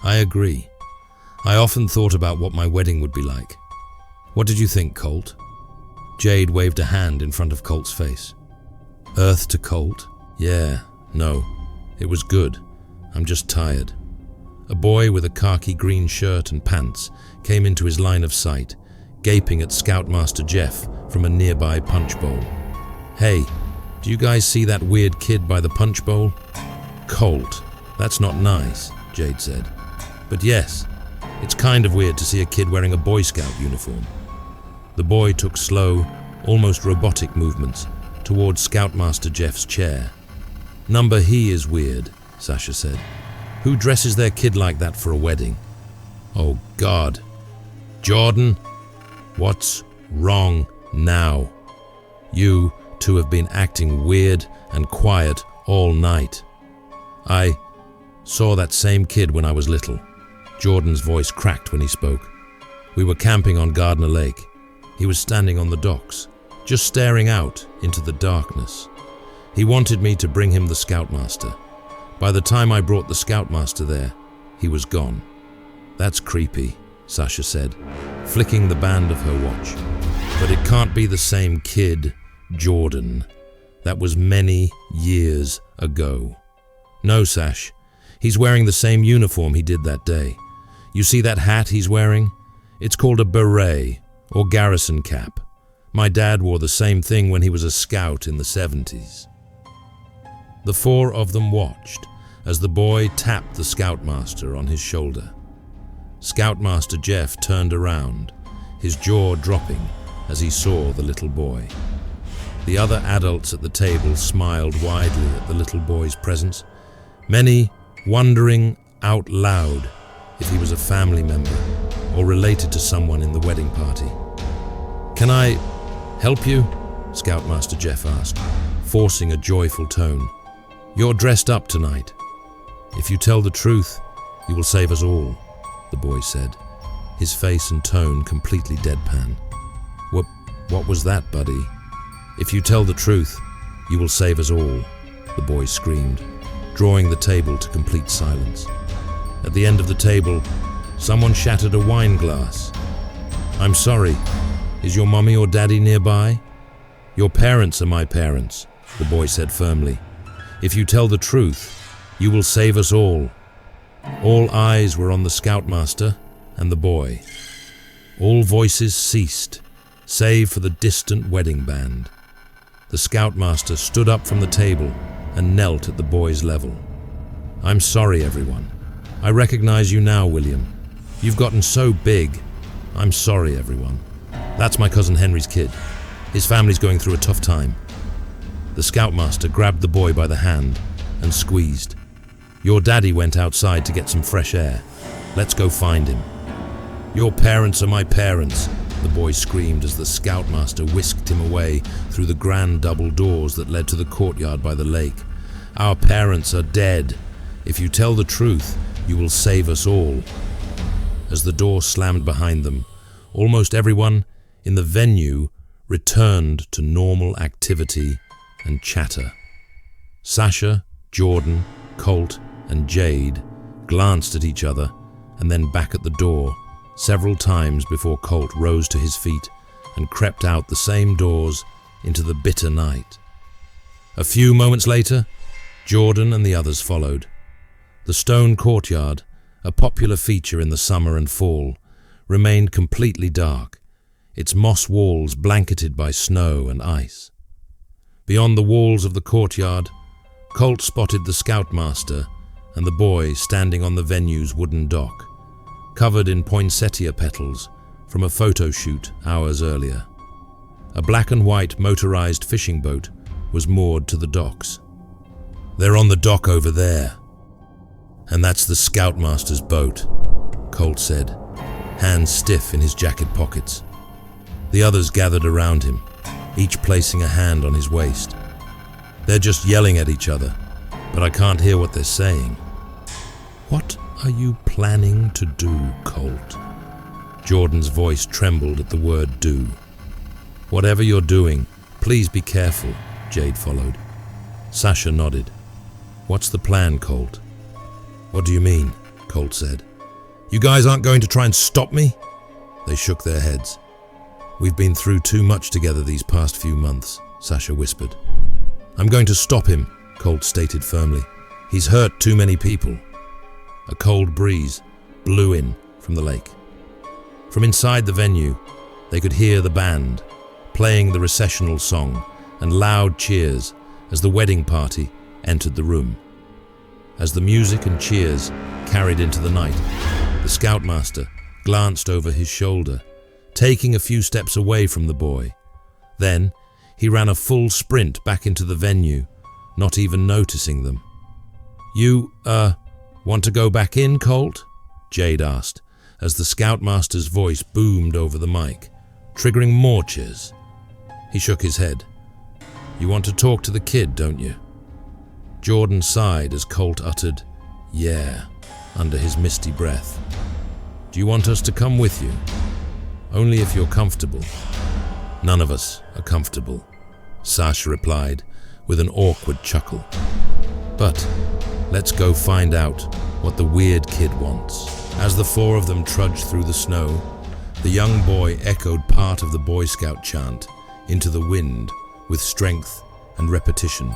"I agree. I often thought about what my wedding would be like. What did you think, Colt?" Jade waved a hand in front of Colt's face. "Earth to Colt? Yeah, no. It was good. I'm just tired." A boy with a khaki green shirt and pants came into his line of sight, gaping at Scoutmaster Jeff from a nearby punch bowl. "Hey, do you guys see that weird kid by the punch bowl?" "Colt, that's not nice," Jade said. "But yes, it's kind of weird to see a kid wearing a Boy Scout uniform." The boy took slow, almost robotic movements towards Scoutmaster Jeff's chair. "Number he is weird," Sasha said. "Who dresses their kid like that for a wedding?" "Oh God. Jordan, what's wrong now? You two have been acting weird and quiet all night." "I saw that same kid when I was little." Jordan's voice cracked when he spoke. "We were camping on Gardner Lake. He was standing on the docks, just staring out into the darkness. He wanted me to bring him the Scoutmaster. By the time I brought the Scoutmaster there, he was gone." "That's creepy," Sasha said, flicking the band of her watch. "But it can't be the same kid, Jordan. That was many years ago." "No, Sash. He's wearing the same uniform he did that day. You see that hat he's wearing? It's called a beret, or garrison cap. My dad wore the same thing when he was a scout in the 70s. The four of them watched as the boy tapped the Scoutmaster on his shoulder. Scoutmaster Jeff turned around, his jaw dropping as he saw the little boy. The other adults at the table smiled widely at the little boy's presence, many wondering out loud if he was a family member or related to someone in the wedding party. "Can I help you?" Scoutmaster Jeff asked, forcing a joyful tone. "You're dressed up tonight. If you tell the truth, you will save us all," the boy said, his face and tone completely deadpan. What was that, buddy?" "If you tell the truth, you will save us all," the boy screamed, drawing the table to complete silence. At the end of the table, someone shattered a wine glass. "I'm sorry. Is your mommy or daddy nearby?" "Your parents are my parents," the boy said firmly. "If you tell the truth, you will save us all." All eyes were on the Scoutmaster and the boy. All voices ceased, save for the distant wedding band. The Scoutmaster stood up from the table and knelt at the boy's level. "I'm sorry, everyone. I recognize you now, William. You've gotten so big. I'm sorry, everyone. That's my cousin Henry's kid. His family's going through a tough time." The Scoutmaster grabbed the boy by the hand and squeezed. Your daddy went outside to get some fresh air. Let's go find him." "Your parents are my parents," the boy screamed as the scoutmaster whisked him away through the grand double doors that led to the courtyard by the lake. "Our parents are dead. If you tell the truth, you will save us all." As the door slammed behind them, almost everyone in the venue returned to normal activity and chatter. Sasha, Jordan, Colt, and Jade glanced at each other and then back at the door several times before Colt rose to his feet and crept out the same doors into the bitter night. A few moments later, Jordan and the others followed. The stone courtyard, a popular feature in the summer and fall, remained completely dark, its moss walls blanketed by snow and ice. Beyond the walls of the courtyard, Colt spotted the scoutmaster and the boy standing on the venue's wooden dock, covered in poinsettia petals from a photo shoot hours earlier. A black and white motorized fishing boat was moored to the docks. "They're on the dock over there." "And that's the scoutmaster's boat," Colt said, hands stiff in his jacket pockets. The others gathered around him, each placing a hand on his waist. "They're just yelling at each other, but I can't hear what they're saying." "What are you planning to do, Colt?" Jordan's voice trembled at the word "do." "Whatever you're doing, please be careful," Jade followed. Sasha nodded. "What's the plan, Colt?" "What do you mean?" Colt said. "You guys aren't going to try and stop me?" They shook their heads. "We've been through too much together these past few months," Sasha whispered. "I'm going to stop him," Colt stated firmly. "He's hurt too many people." A cold breeze blew in from the lake. From inside the venue, they could hear the band playing the recessional song and loud cheers as the wedding party entered the room. As the music and cheers carried into the night, the scoutmaster glanced over his shoulder, taking a few steps away from the boy. Then he ran a full sprint back into the venue, not even noticing them. "You, want to go back in, Colt?" Jade asked, as the scoutmaster's voice boomed over the mic, triggering more cheers. He shook his head. "You want to talk to the kid, don't you?" Jordan sighed as Colt uttered, "Yeah," under his misty breath. "Do you want us to come with you?" "Only if you're comfortable." "None of us are comfortable," Sasha replied with an awkward chuckle. "But let's go find out what the weird kid wants." As the four of them trudged through the snow, the young boy echoed part of the Boy Scout chant into the wind with strength and repetition.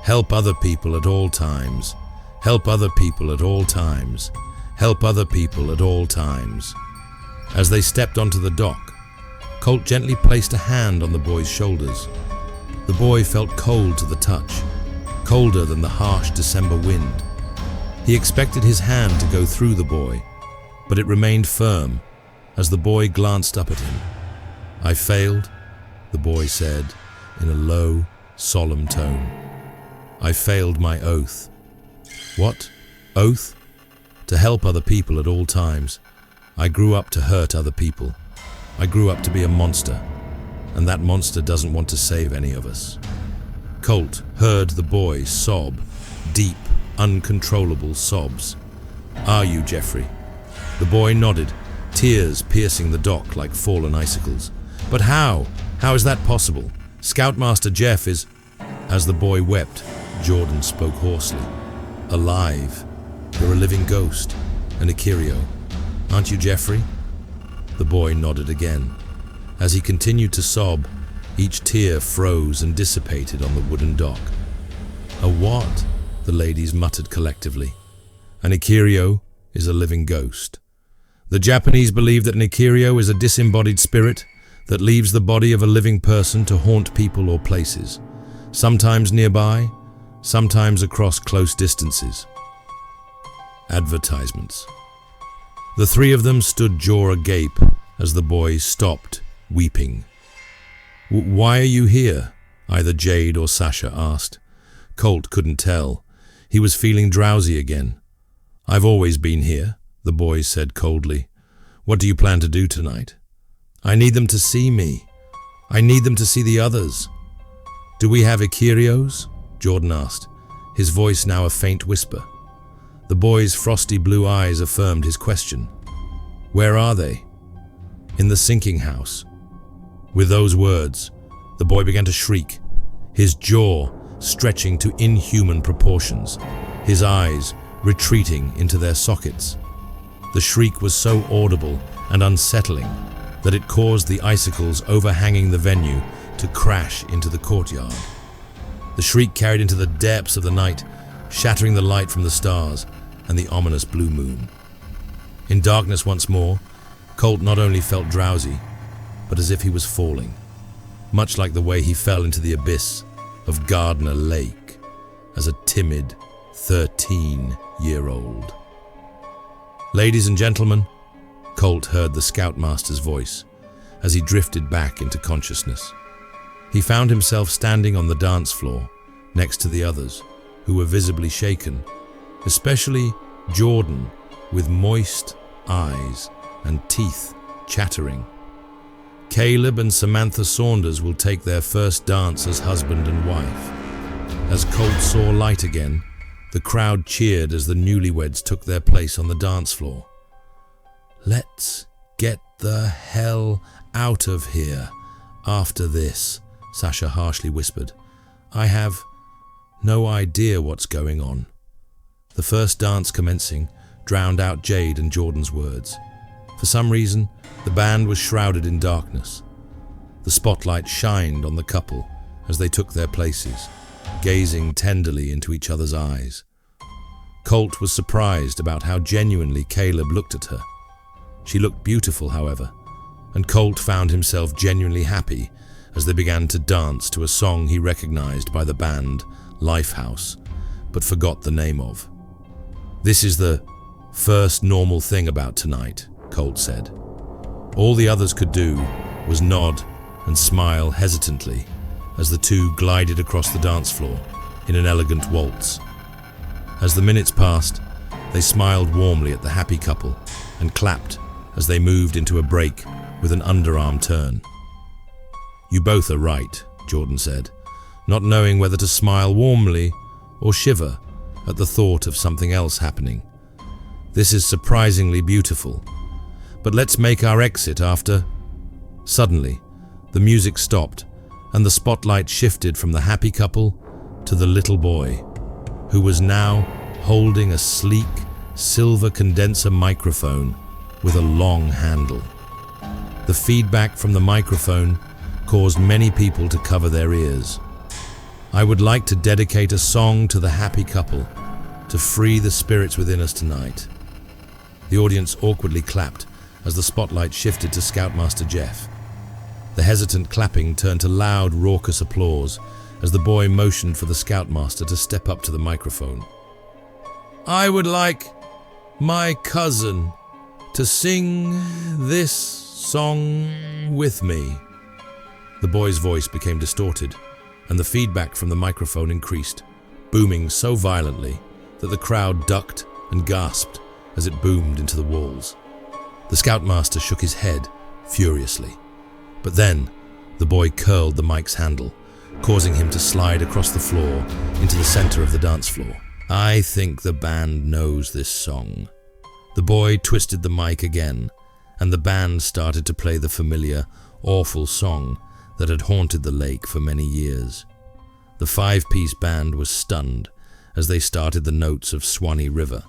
"Help other people at all times. Help other people at all times. Help other people at all times." As they stepped onto the dock, Colt gently placed a hand on the boy's shoulders. The boy felt cold to the touch, colder than the harsh December wind. He expected his hand to go through the boy, but it remained firm as the boy glanced up at him. "I failed," the boy said in a low, solemn tone. "I failed my oath." "What? Oath?" "To help other people at all times. I grew up to hurt other people. I grew up to be a monster, and that monster doesn't want to save any of us." Colt heard the boy sob, deep, uncontrollable sobs. "Are you, Jeffrey?" The boy nodded, tears piercing the dock like fallen icicles. "But how? How is that possible? Scoutmaster Jeff is—" As the boy wept, Jordan spoke hoarsely. "Alive. You're a living ghost, an Akirio. Aren't you, Jeffrey?" The boy nodded again. As he continued to sob, each tear froze and dissipated on the wooden dock. "A what?" the ladies muttered collectively. "An Akirio is a living ghost. The Japanese believe that an Akirio is a disembodied spirit that leaves the body of a living person to haunt people or places, sometimes nearby, sometimes across close distances." Advertisements. The three of them stood jaw agape as the boy stopped, weeping. "Why are you here?" either Jade or Sasha asked. Colt couldn't tell. He was feeling drowsy again. "I've always been here," the boy said coldly. "What do you plan to do tonight?" "I need them to see me. I need them to see the others." "Do we have Ikirios?" Jordan asked, his voice now a faint whisper. The boy's frosty blue eyes affirmed his question. "Where are they?" "In the sinking house." With those words, the boy began to shriek, his jaw stretching to inhuman proportions, his eyes retreating into their sockets. The shriek was so audible and unsettling that it caused the icicles overhanging the venue to crash into the courtyard. The shriek carried into the depths of the night, shattering the light from the stars and the ominous blue moon. In darkness once more, Colt not only felt drowsy, but as if he was falling, much like the way he fell into the abyss of Gardner Lake as a timid 13-year-old. "Ladies and gentlemen," Colt heard the Scoutmaster's voice as he drifted back into consciousness. He found himself standing on the dance floor next to the others, who were visibly shaken, especially Jordan, with moist eyes and teeth chattering. Caleb and Samantha Saunders will take their first dance as husband and wife. As Colt saw light again, the crowd cheered as the newlyweds took their place on the dance floor. "Let's get the hell out of here after this," Sasha harshly whispered. "I have no idea what's going on." The first dance commencing drowned out Jade and Jordan's words. For some reason, the band was shrouded in darkness. The spotlight shined on the couple as they took their places, gazing tenderly into each other's eyes. Colt was surprised about how genuinely Caleb looked at her. She looked beautiful, however, and Colt found himself genuinely happy as they began to dance to a song he recognized by the band Lifehouse, but forgot the name of. "This is the first normal thing about tonight," Colt said. All the others could do was nod and smile hesitantly as the two glided across the dance floor in an elegant waltz. As the minutes passed, they smiled warmly at the happy couple and clapped as they moved into a break with an underarm turn. "You both are right," Jordan said, not knowing whether to smile warmly or shiver at the thought of something else happening. "This is surprisingly beautiful, but let's make our exit after..." Suddenly, the music stopped and the spotlight shifted from the happy couple to the little boy, who was now holding a sleek silver condenser microphone with a long handle. The feedback from the microphone caused many people to cover their ears. "I would like to dedicate a song to the happy couple to free the spirits within us tonight." The audience awkwardly clapped as the spotlight shifted to Scoutmaster Jeff. The hesitant clapping turned to loud, raucous applause as the boy motioned for the Scoutmaster to step up to the microphone. "I would like my cousin to sing this song with me." The boy's voice became distorted, and the feedback from the microphone increased, booming so violently that the crowd ducked and gasped as it boomed into the walls. The Scoutmaster shook his head furiously, but then the boy curled the mic's handle, causing him to slide across the floor into the center of the dance floor. "I think the band knows this song." The boy twisted the mic again, and the band started to play the familiar, awful song that had haunted the lake for many years. The five-piece band was stunned as they started the notes of Swanee River.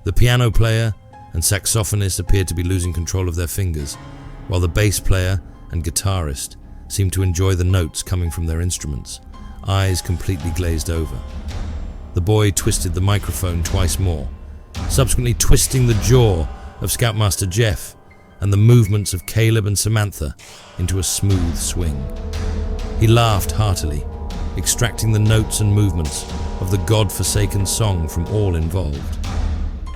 The piano player and saxophonist appeared to be losing control of their fingers, while the bass player and guitarist seemed to enjoy the notes coming from their instruments, eyes completely glazed over. The boy twisted the microphone twice more, subsequently twisting the jaw of Scoutmaster Jeff and the movements of Caleb and Samantha into a smooth swing. He laughed heartily, extracting the notes and movements of the God-forsaken song from all involved.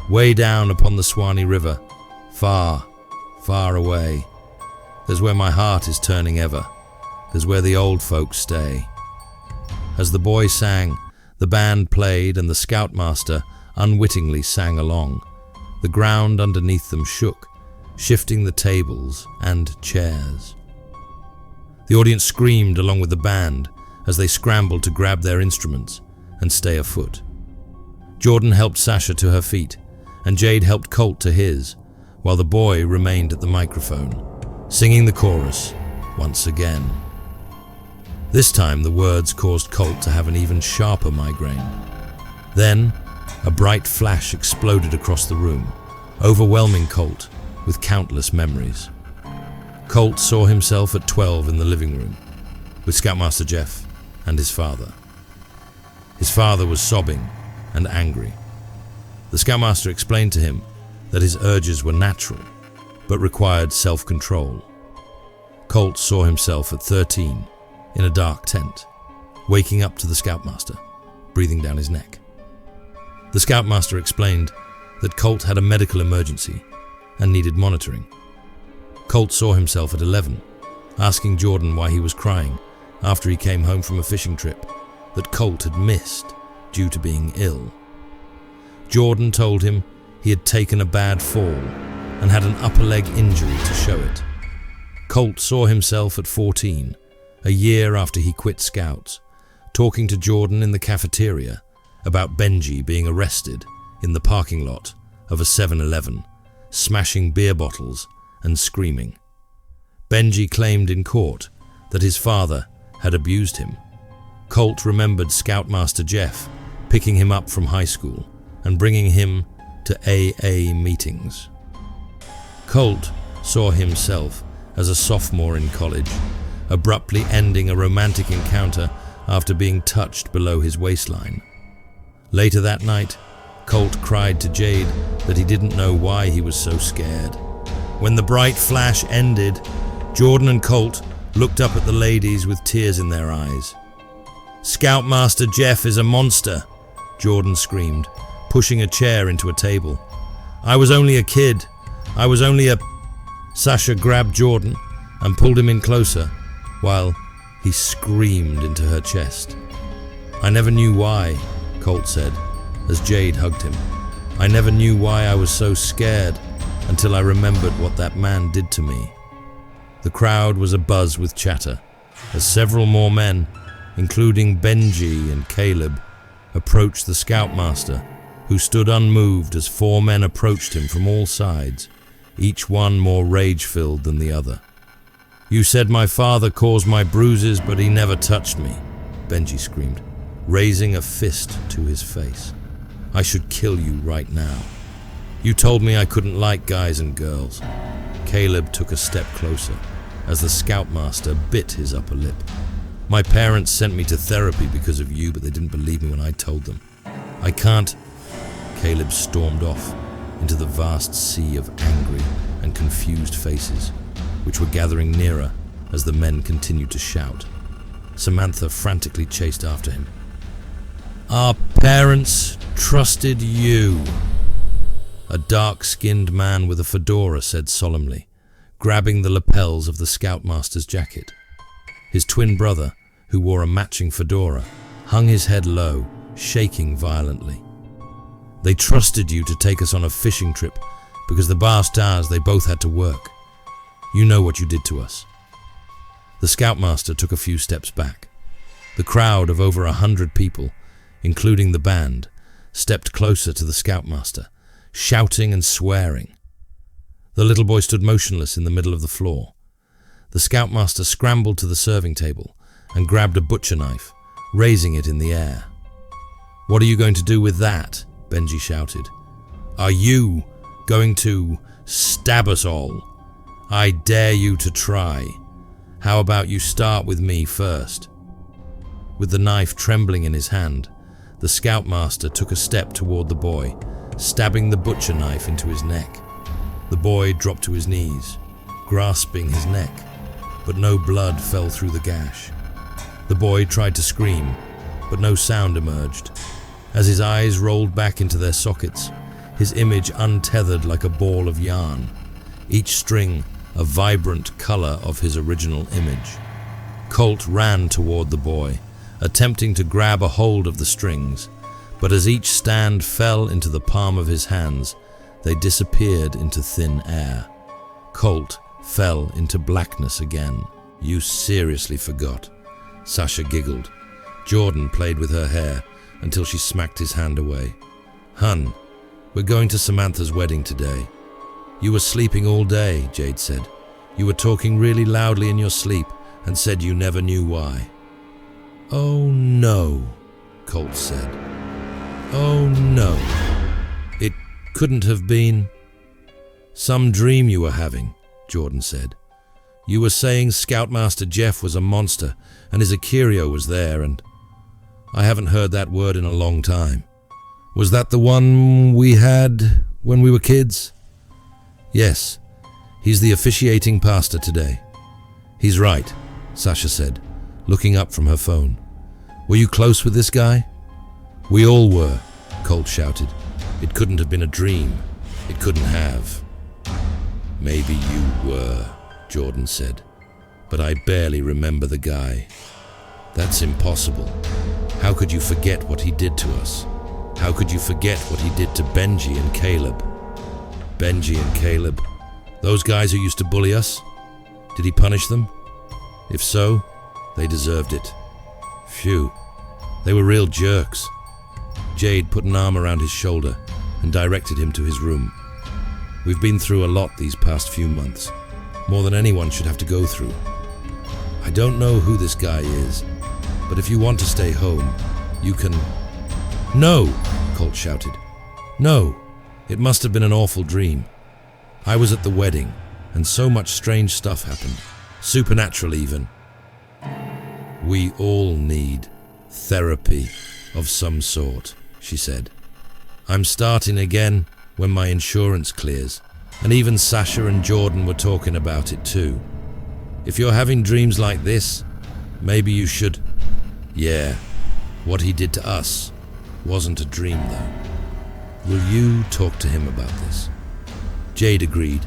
Way down upon the Swanee River, far, far away, there's where my heart is turning ever, there's where the old folks stay. As the boy sang, The band played and the Scoutmaster unwittingly sang along. The ground underneath them shook, shifting the tables and chairs. The audience screamed along with the band as they scrambled to grab their instruments and stay afoot. Jordan helped Sasha to her feet, and Jade helped Colt to his, while the boy remained at the microphone, singing the chorus once again. This time the words caused Colt to have an even sharper migraine. Then, a bright flash exploded across the room, overwhelming Colt with countless memories. Colt saw himself at 12 in the living room, with Scoutmaster Jeff and his father. His father was sobbing and angry. The Scoutmaster explained to him that his urges were natural, but required self-control. Colt saw himself at 13 in a dark tent, waking up to the Scoutmaster, breathing down his neck. The Scoutmaster explained that Colt had a medical emergency and needed monitoring. Colt saw himself at 11, asking Jordan why he was crying after he came home from a fishing trip that Colt had missed due to being ill. Jordan told him he had taken a bad fall and had an upper leg injury to show it. Colt saw himself at 14, a year after he quit Scouts, talking to Jordan in the cafeteria about Benji being arrested in the parking lot of a 7-Eleven, smashing beer bottles and screaming. Benji claimed in court that his father had abused him. Colt remembered Scoutmaster Jeff picking him up from high school and bringing him to AA meetings. Colt saw himself as a sophomore in college, abruptly ending a romantic encounter after being touched below his waistline. Later that night, Colt cried to Jade that he didn't know why he was so scared. When the bright flash ended, Jordan and Colt looked up at the ladies with tears in their eyes. "Scoutmaster Jeff is a monster," Jordan screamed, pushing a chair into a table. "I was only a kid. I was only a..." Sasha grabbed Jordan and pulled him in closer, while he screamed into her chest. "I never knew why," Colt said, as Jade hugged him. "I never knew why I was so scared until I remembered what that man did to me." The crowd was abuzz with chatter as several more men, including Benji and Caleb, approached the Scoutmaster, who stood unmoved as 4 men approached him from all sides, each one more rage-filled than the other. "You said my father caused my bruises, but he never touched me," Benji screamed, raising a fist to his face. "I should kill you right now. You told me I couldn't like guys and girls." Caleb took a step closer as the Scoutmaster bit his upper lip. "My parents sent me to therapy because of you, but they didn't believe me when I told them. I can't..." Caleb stormed off into the vast sea of angry and confused faces, which were gathering nearer as the men continued to shout. Samantha frantically chased after him. "Our parents trusted you," a dark-skinned man with a fedora said solemnly, grabbing the lapels of the Scoutmaster's jacket. His twin brother, who wore a matching fedora, hung his head low, shaking violently. "They trusted you to take us on a fishing trip because the bastards, they both had to work. You know what you did to us." The Scoutmaster took a few steps back. The crowd of over 100 people, including the band, stepped closer to the Scoutmaster, shouting and swearing. The little boy stood motionless in the middle of the floor. The Scoutmaster scrambled to the serving table and grabbed a butcher knife, raising it in the air. "What are you going to do with that?" Benji shouted. "Are you going to stab us all? I dare you to try. How about you start with me first?" With the knife trembling in his hand, the Scoutmaster took a step toward the boy, stabbing the butcher knife into his neck. The boy dropped to his knees, grasping his neck, but no blood fell through the gash. The boy tried to scream, but no sound emerged. As his eyes rolled back into their sockets, his image untethered like a ball of yarn, each string a vibrant color of his original image. Colt ran toward the boy attempting to grab a hold of the strings, but as each stand fell into the palm of his hands, they disappeared into thin air. Colt fell into blackness again. "You seriously forgot." Sasha giggled. Jordan played with her hair until she smacked his hand away. "Hun, we're going to Samantha's wedding today." "You were sleeping all day," Jade said. "You were talking really loudly in your sleep and said you never knew why." "Oh no," Colt said. "Oh no. It couldn't have been some dream you were having," Jordan said. "You were saying Scoutmaster Jeff was a monster and his Akirio was there, and I haven't heard that word in a long time. Was that the one we had when we were kids?" "Yes, he's the officiating pastor today." "He's right," Sasha said, looking up from her phone. "Were you close with this guy?" "We all were," Colt shouted. "It couldn't have been a dream. It couldn't have." "Maybe you were," Jordan said, "but I barely remember the guy." "That's impossible. How could you forget what he did to us? How could you forget what he did to Benji and Caleb?" "Benji and Caleb? Those guys who used to bully us? Did he punish them? If so, they deserved it. Phew, they were real jerks." Jade put an arm around his shoulder and directed him to his room. "We've been through a lot these past few months, more than anyone should have to go through. I don't know who this guy is, but if you want to stay home, you can—" "No!" Colt shouted. "No! It must have been an awful dream. I was at the wedding, and so much strange stuff happened. Supernatural even. We all need therapy of some sort," she said. "I'm starting again when my insurance clears, and even Sasha and Jordan were talking about it too. If you're having dreams like this, maybe you should—" "Yeah, what he did to us wasn't a dream though. Will you talk to him about this?" Jade agreed,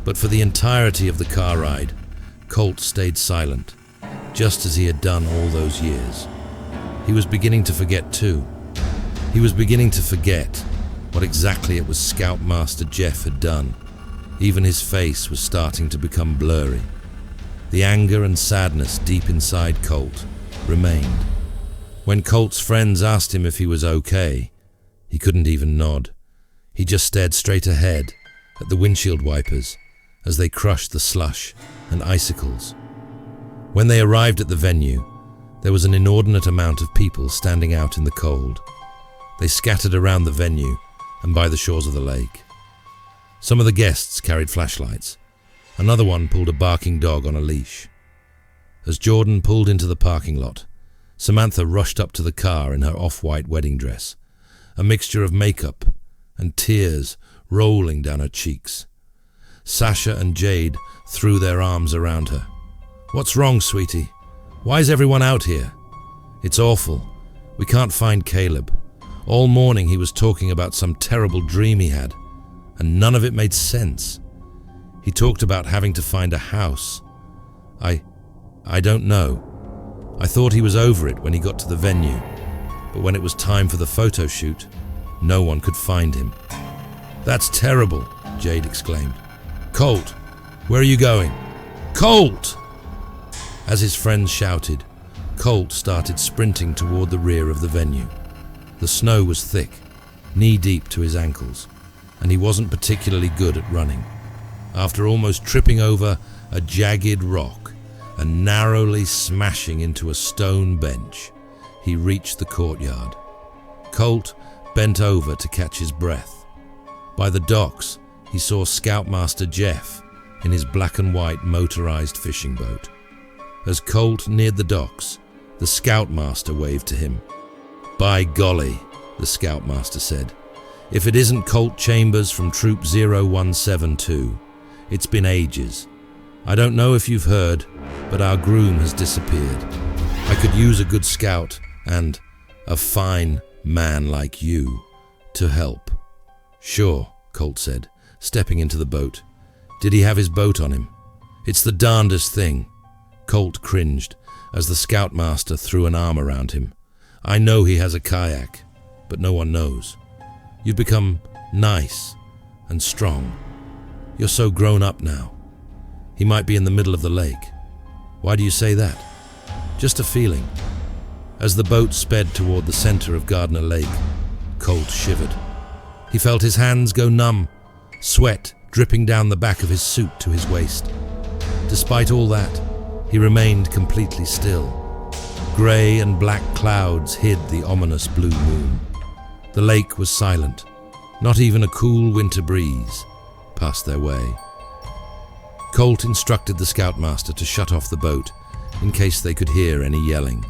but for the entirety of the car ride, Colt stayed silent, just as he had done all those years. He was beginning to forget too. He was beginning to forget what exactly it was Scoutmaster Jeff had done. Even his face was starting to become blurry. The anger and sadness deep inside Colt remained. When Colt's friends asked him if he was okay, he couldn't even nod. He just stared straight ahead at the windshield wipers as they crushed the slush and icicles. When they arrived at the venue, there was an inordinate amount of people standing out in the cold. They scattered around the venue and by the shores of the lake. Some of the guests carried flashlights. Another one pulled a barking dog on a leash. As Jordan pulled into the parking lot, Samantha rushed up to the car in her off-white wedding dress, a mixture of makeup and tears rolling down her cheeks. Sasha and Jade threw their arms around her. "What's wrong, sweetie? Why is everyone out here?" "It's awful. We can't find Caleb. All morning he was talking about some terrible dream he had, and none of it made sense. He talked about having to find a house. I don't know. I thought he was over it when he got to the venue, but when it was time for the photo shoot, no one could find him." "That's terrible," Jade exclaimed. "Colt, where are you going?" "Colt!" As his friends shouted, Colt started sprinting toward the rear of the venue. The snow was thick, knee-deep to his ankles, and he wasn't particularly good at running. After almost tripping over a jagged rock and narrowly smashing into a stone bench, he reached the courtyard. Colt bent over to catch his breath. By the docks, he saw Scoutmaster Jeff in his black and white motorized fishing boat. As Colt neared the docks, the Scoutmaster waved to him. "By golly," the Scoutmaster said, "if it isn't Colt Chambers from Troop 0172, it's been ages. I don't know if you've heard, but our groom has disappeared. I could use a good scout and a fine man like you to help." "Sure," Colt said, stepping into the boat. "Did he have his boat on him?" "It's the darndest thing." Colt cringed as the scoutmaster threw an arm around him. "I know he has a kayak, but no one knows. You've become nice and strong. You're so grown up now. He might be in the middle of the lake." "Why do you say that?" "Just a feeling." As the boat sped toward the center of Gardner Lake, Colt shivered. He felt his hands go numb, sweat dripping down the back of his suit to his waist. Despite all that, he remained completely still. Gray and black clouds hid the ominous blue moon. The lake was silent. Not even a cool winter breeze passed their way. Colt instructed the scoutmaster to shut off the boat in case they could hear any yelling.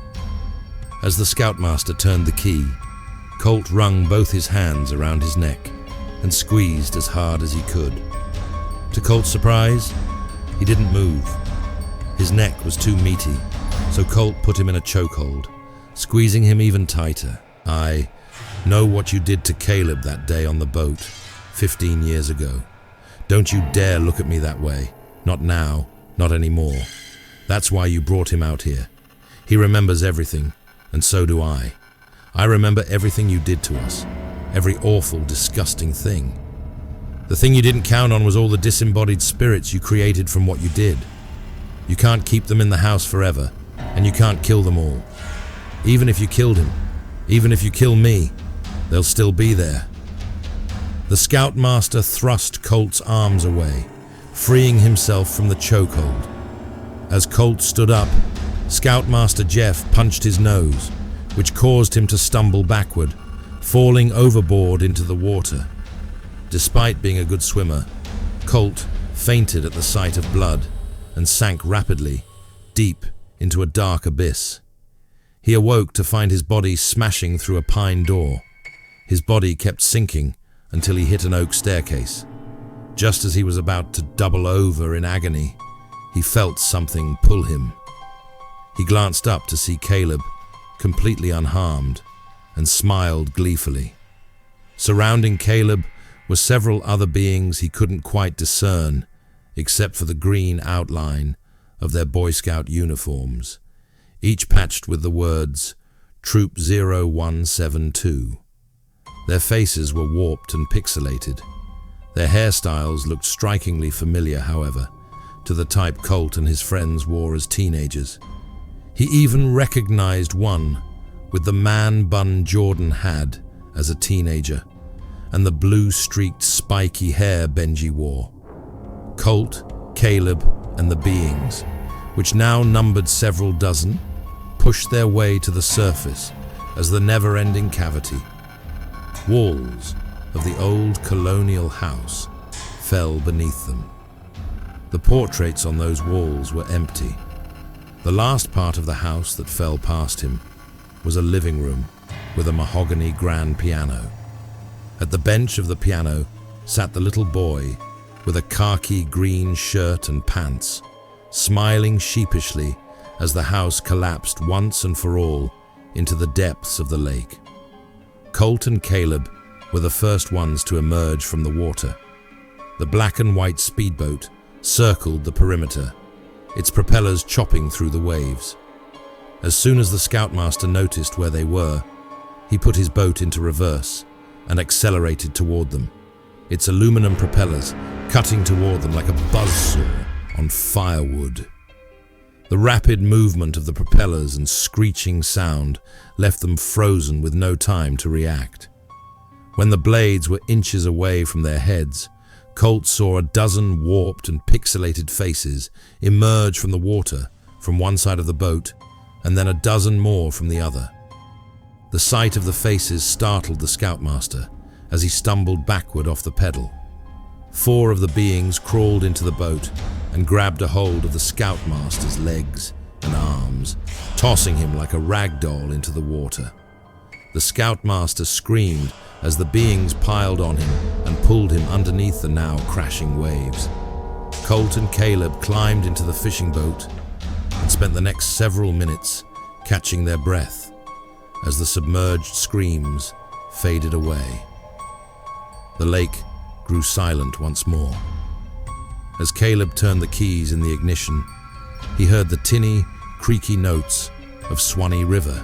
As the scoutmaster turned the key, Colt wrung both his hands around his neck and squeezed as hard as he could. To Colt's surprise, he didn't move. His neck was too meaty, so Colt put him in a chokehold, squeezing him even tighter. "I know what you did to Caleb that day on the boat, 15 years ago. Don't you dare look at me that way. Not now, not anymore. That's why you brought him out here. He remembers everything, and so do I. I remember everything you did to us, every awful, disgusting thing. The thing you didn't count on was all the disembodied spirits you created from what you did. You can't keep them in the house forever, and you can't kill them all. Even if you killed him, even if you kill me, they'll still be there." The scoutmaster thrust Colt's arms away, freeing himself from the chokehold. As Colt stood up, Scoutmaster Jeff punched his nose, which caused him to stumble backward, falling overboard into the water. Despite being a good swimmer, Colt fainted at the sight of blood and sank rapidly, deep into a dark abyss. He awoke to find his body smashing through a pine door. His body kept sinking until he hit an oak staircase. Just as he was about to double over in agony, he felt something pull him. He glanced up to see Caleb, completely unharmed, and smiled gleefully. Surrounding Caleb were several other beings he couldn't quite discern, except for the green outline of their Boy Scout uniforms, each patched with the words, Troop 0172. Their faces were warped and pixelated. Their hairstyles looked strikingly familiar, however, to the type Colt and his friends wore as teenagers. He even recognized one with the man bun Jordan had as a teenager, and the blue-streaked spiky hair Benji wore. Colt, Caleb, and the beings, which now numbered several dozen, pushed their way to the surface as the never-ending cavity. Walls of the old colonial house fell beneath them. The portraits on those walls were empty. The last part of the house that fell past him was a living room with a mahogany grand piano. At the bench of the piano sat the little boy with a khaki green shirt and pants, smiling sheepishly as the house collapsed once and for all into the depths of the lake. Colt and Caleb were the first ones to emerge from the water. The black and white speedboat circled the perimeter, its propellers chopping through the waves. As soon as the scoutmaster noticed where they were, he put his boat into reverse and accelerated toward them, its aluminum propellers cutting toward them like a buzzsaw on firewood. The rapid movement of the propellers and screeching sound left them frozen with no time to react. When the blades were inches away from their heads, Colt saw a dozen warped and pixelated faces emerge from the water from one side of the boat, and then a dozen more from the other. The sight of the faces startled the scoutmaster as he stumbled backward off the pedal. 4 of the beings crawled into the boat and grabbed a hold of the scoutmaster's legs and arms, tossing him like a rag doll into the water. The scoutmaster screamed as the beings piled on him and pulled him underneath the now crashing waves. Colt and Caleb climbed into the fishing boat and spent the next several minutes catching their breath as the submerged screams faded away. The lake grew silent once more. As Caleb turned the keys in the ignition, he heard the tinny, creaky notes of Swanee River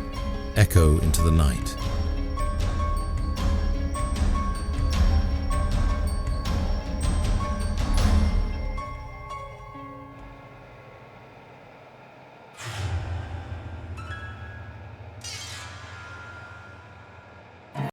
echo into the night.